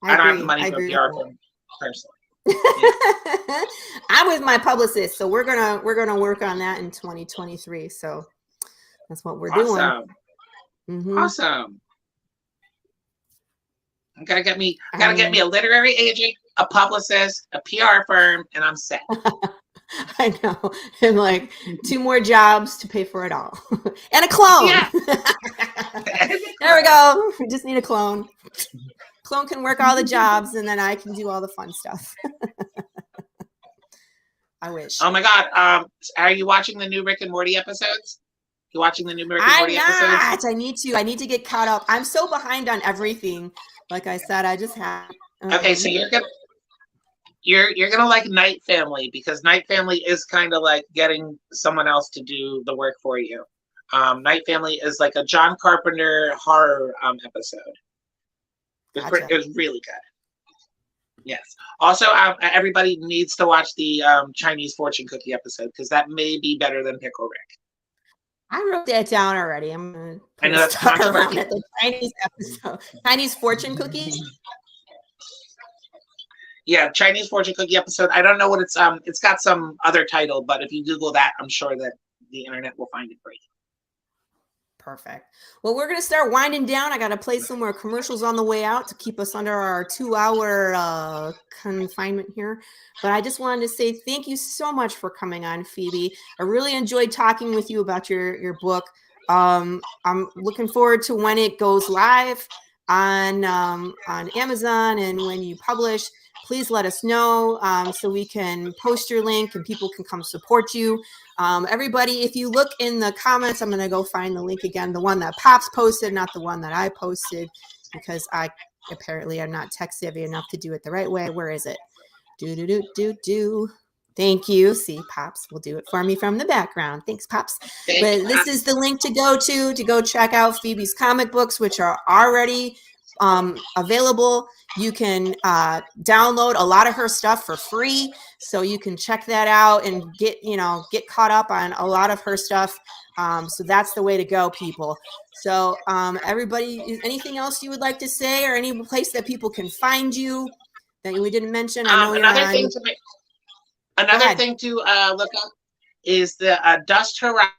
I don't have the money for a PR firm personally. Yeah. I'm with my publicist, so we're gonna work on that in 2023. So that's what we're doing. Mm-hmm. Awesome. Gotta get me a literary agent, a publicist, a PR firm, and I'm set. I know. And like 2 more jobs to pay for it all. And a clone. Yeah. There we go. We just need a clone. Clone can work all the jobs, and then I can do all the fun stuff. I wish. Oh my God. Are you watching the new Rick and Morty episodes? You watching the new Rick and Morty episodes? I need to get caught up. I'm so behind on everything. Like I said, I just have. Okay, so you're gonna like Night Family, because Night Family is kind of like getting someone else to do the work for you. Night Family is like a John Carpenter horror episode. It was really good. Yes. Also, everybody needs to watch the Chinese fortune cookie episode, because that may be better than Pickle Rick. I wrote that down already. I'm gonna I know that's around at the Chinese episode. Chinese fortune cookies. Yeah, Chinese fortune cookie episode. I don't know what it's got some other title, but if you Google that, I'm sure that the internet will find it for you. Perfect. Well, we're going to start winding down. I got to play some more commercials on the way out to keep us under our 2-hour confinement here. But I just wanted to say thank you so much for coming on, Phoebe. I really enjoyed talking with you about your book. I'm looking forward to when it goes live on Amazon, and when you publish. Please let us know so we can post your link and people can come support you. Everybody, if you look in the comments, I'm going to go find the link again, the one that Pops posted, not the one that I posted, because I apparently am not tech savvy enough to do it the right way. Where is it? Thank you. See, Pops will do it for me from the background. Thanks, Pops. But this is the link to go check out Phoebe's comic books, which are already available. You can download a lot of her stuff for free, so you can check that out and get caught up on a lot of her stuff. So that's the way to go, people. So everybody, anything else you would like to say, or any place that people can find you that we didn't mention? I know another thing to look up is the Dust Horizon.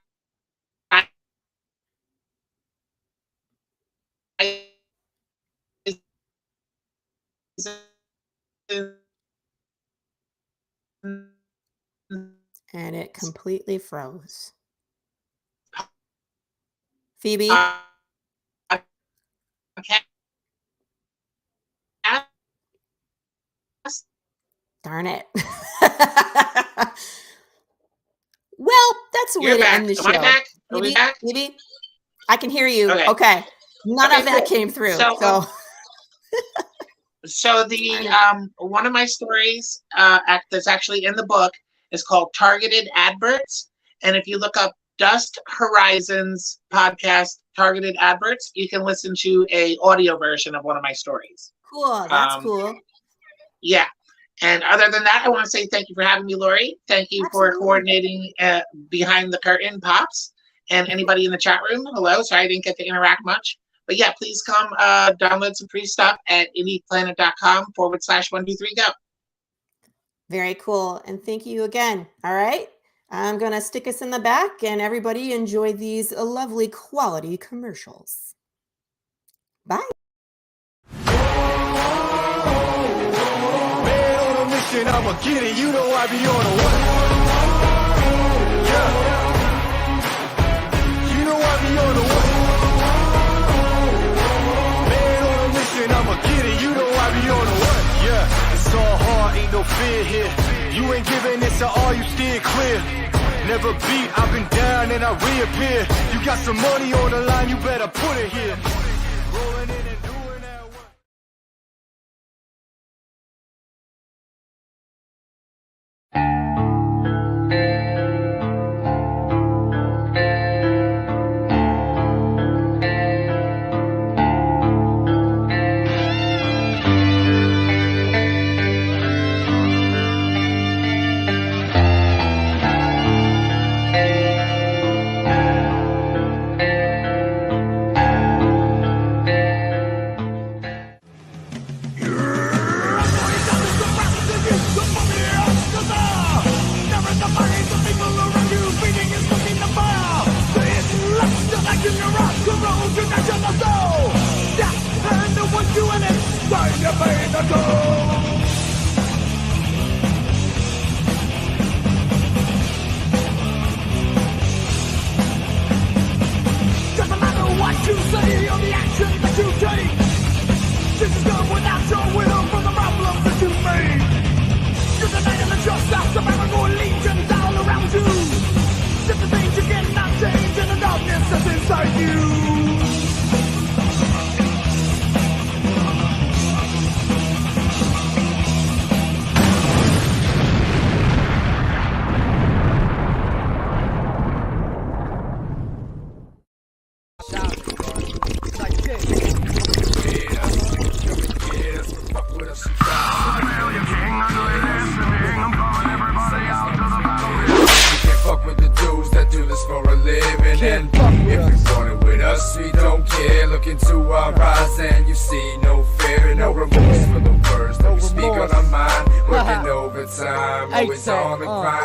And it completely froze. Phoebe? Darn it. Well, that's a way to end the show. Am I back? Phoebe? I can hear you. Okay. None of that came through. So the one of my stories that's actually in the book is called Targeted Adverts. And if you look up Dust Horizons podcast Targeted Adverts, you can listen to a audio version of one of my stories. Cool. That's cool. Yeah. And other than that, I want to say thank you for having me, Laurie. Thank you for coordinating behind the curtain, Pops, and anybody in the chat room. Hello. Sorry I didn't get to interact much. But yeah, please come download some free stuff at indieplanet.com/123go. Very cool. And thank you again. All right. I'm going to stick us in the back, and everybody enjoy these lovely quality commercials. Bye. Man on a mission, I'ma get it. You know I be on a what? Yeah. You know I be on a what? Man on a mission, I'ma get it. You know I be on a what? Yeah. It's all hard, ain't no fear here. You ain't giving it, so all you steer clear. Never beat, I've been down and I reappear. You got some money on the line, you better put it here. Rolling in and doing that work.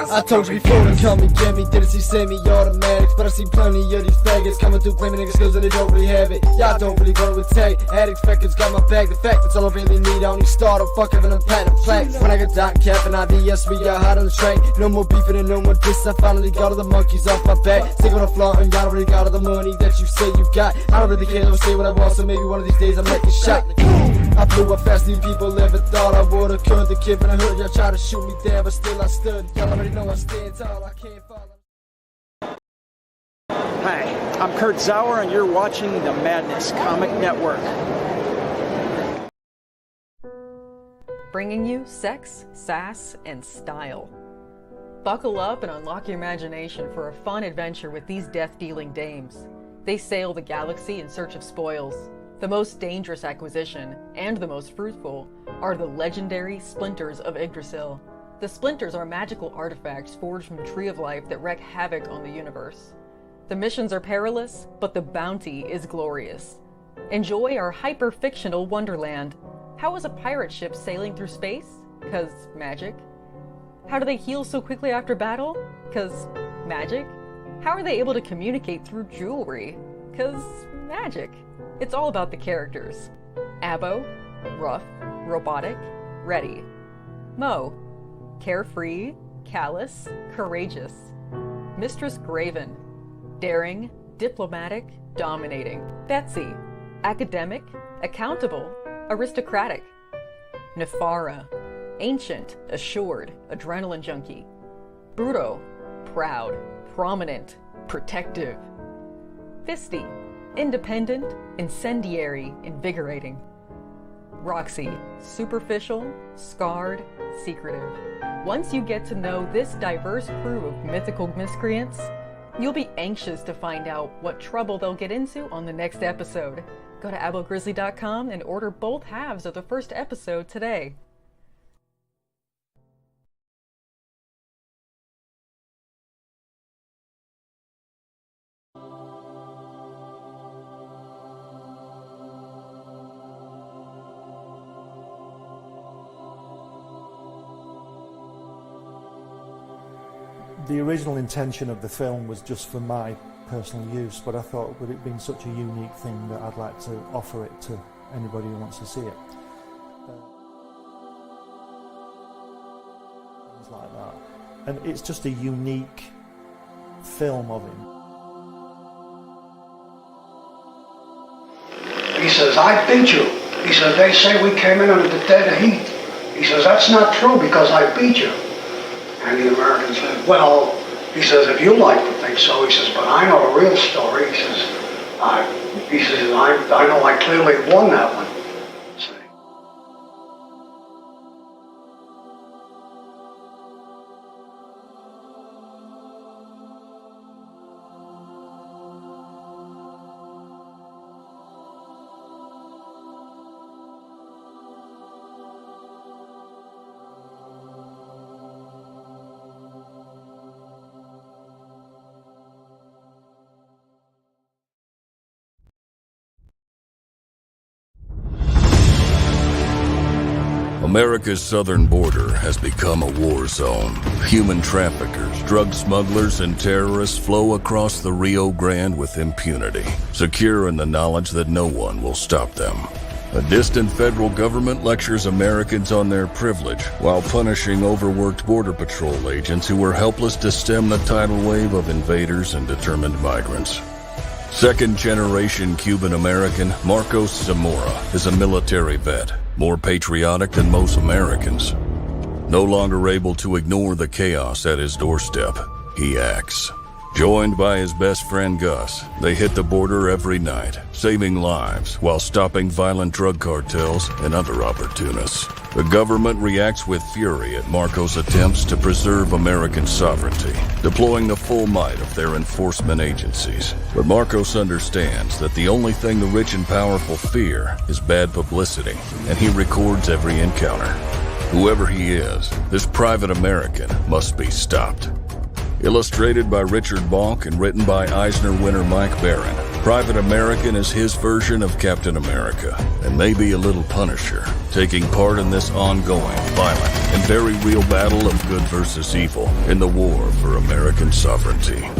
I told you before to come and get me, didn't see semi-automatics, but I see plenty of these faggots coming through claiming niggas skills and they don't really have it. Y'all don't really want to take. Addicts, records got my bag. The fact that's all I really need. I only start on fuck having a platinum plaques. When I got Doc Cap and IBS, we got hot on the train. No more beefing and no more diss. I finally got all the monkeys off my back. Sick on the floor and y'all don't really got all the money that you say you got. I don't really care, don't say what I want, so maybe one of these days I'm making shot. I blew up fast, these people ever thought I would've could. The kid when I heard y'all try to shoot me down, but still I stood. Y'all already know I stand tall, I can't follow. Hi, I'm Kurt Zauer, and you're watching the Madness Comic Network. Bringing you sex, sass, and style. Buckle up and unlock your imagination for a fun adventure with these death-dealing dames. They sail the galaxy in search of spoils. The most dangerous acquisition, and the most fruitful, are the legendary Splinters of Yggdrasil. The Splinters are magical artifacts forged from the Tree of Life that wreak havoc on the universe. The missions are perilous, but the bounty is glorious. Enjoy our hyper-fictional wonderland. How is a pirate ship sailing through space? 'Cause magic. How do they heal so quickly after battle? 'Cause magic. How are they able to communicate through jewelry? 'Cause magic. It's all about the characters. Abo, rough, robotic, ready. Mo, carefree, callous, courageous. Mistress Graven, daring, diplomatic, dominating. Betsy, academic, accountable, aristocratic. Nefara, ancient, assured, adrenaline junkie. Bruto, proud, prominent, protective. Fisty, independent, incendiary, invigorating. Roxy, superficial, scarred, secretive. Once you get to know this diverse crew of mythical miscreants, you'll be anxious to find out what trouble they'll get into on the next episode. Go to abogrizzly.com and order both halves of the first episode today. The original intention of the film was just for my personal use, but I thought with it being such a unique thing that I'd like to offer it to anybody who wants to see it. Things like that. And it's just a unique film of him. He says, I beat you. He says, they say we came in under the dead of heat. He says, that's not true because I beat you. And the American said, well, he says, if you like to think so, he says, but I know the real story. He says, I know I clearly won that one. America's southern border has become a war zone. Human traffickers, drug smugglers, and terrorists flow across the Rio Grande with impunity, secure in the knowledge that no one will stop them. A distant federal government lectures Americans on their privilege while punishing overworked Border Patrol agents who were helpless to stem the tidal wave of invaders and determined migrants. Second-generation Cuban-American Marcos Zamora is a military vet, more patriotic than most Americans. No longer able to ignore the chaos at his doorstep, he acts. Joined by his best friend Gus, they hit the border every night, saving lives while stopping violent drug cartels and other opportunists. The government reacts with fury at Marcos' attempts to preserve American sovereignty, deploying the full might of their enforcement agencies. But Marcos understands that the only thing the rich and powerful fear is bad publicity, and he records every encounter. Whoever he is, this private American must be stopped. Illustrated by Richard Bonk and written by Eisner winner Mike Barron, Private American is his version of Captain America, and maybe a little Punisher, taking part in this ongoing, violent, and very real battle of good versus evil in the war for American sovereignty.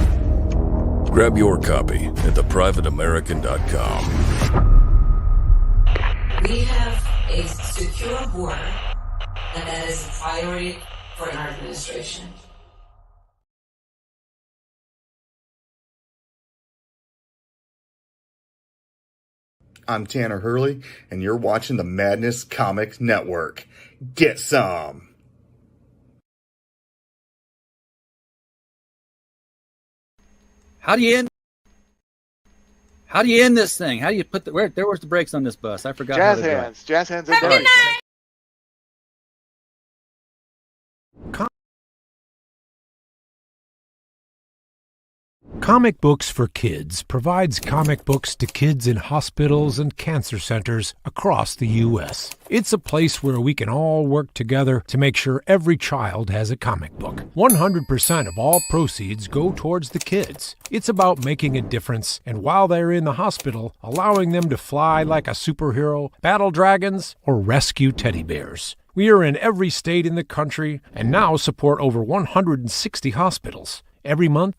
Grab your copy at theprivateamerican.com. We have a secure border, and that is a priority for our administration. I'm Tanner Hurley, and you're watching the Madness Comics Network. Get some! How do you end this thing? How do you put the where's the brakes on this bus? I forgot. Jazz hands. Jazz hands. Have a good night. Comic Books for Kids provides comic books to kids in hospitals and cancer centers across the U.S. It's a place where we can all work together to make sure every child has a comic book. 100% of all proceeds go towards the kids. It's about making a difference, and while they're in the hospital, allowing them to fly like a superhero, battle dragons, or rescue teddy bears. We are in every state in the country and now support over 160 hospitals. Every month,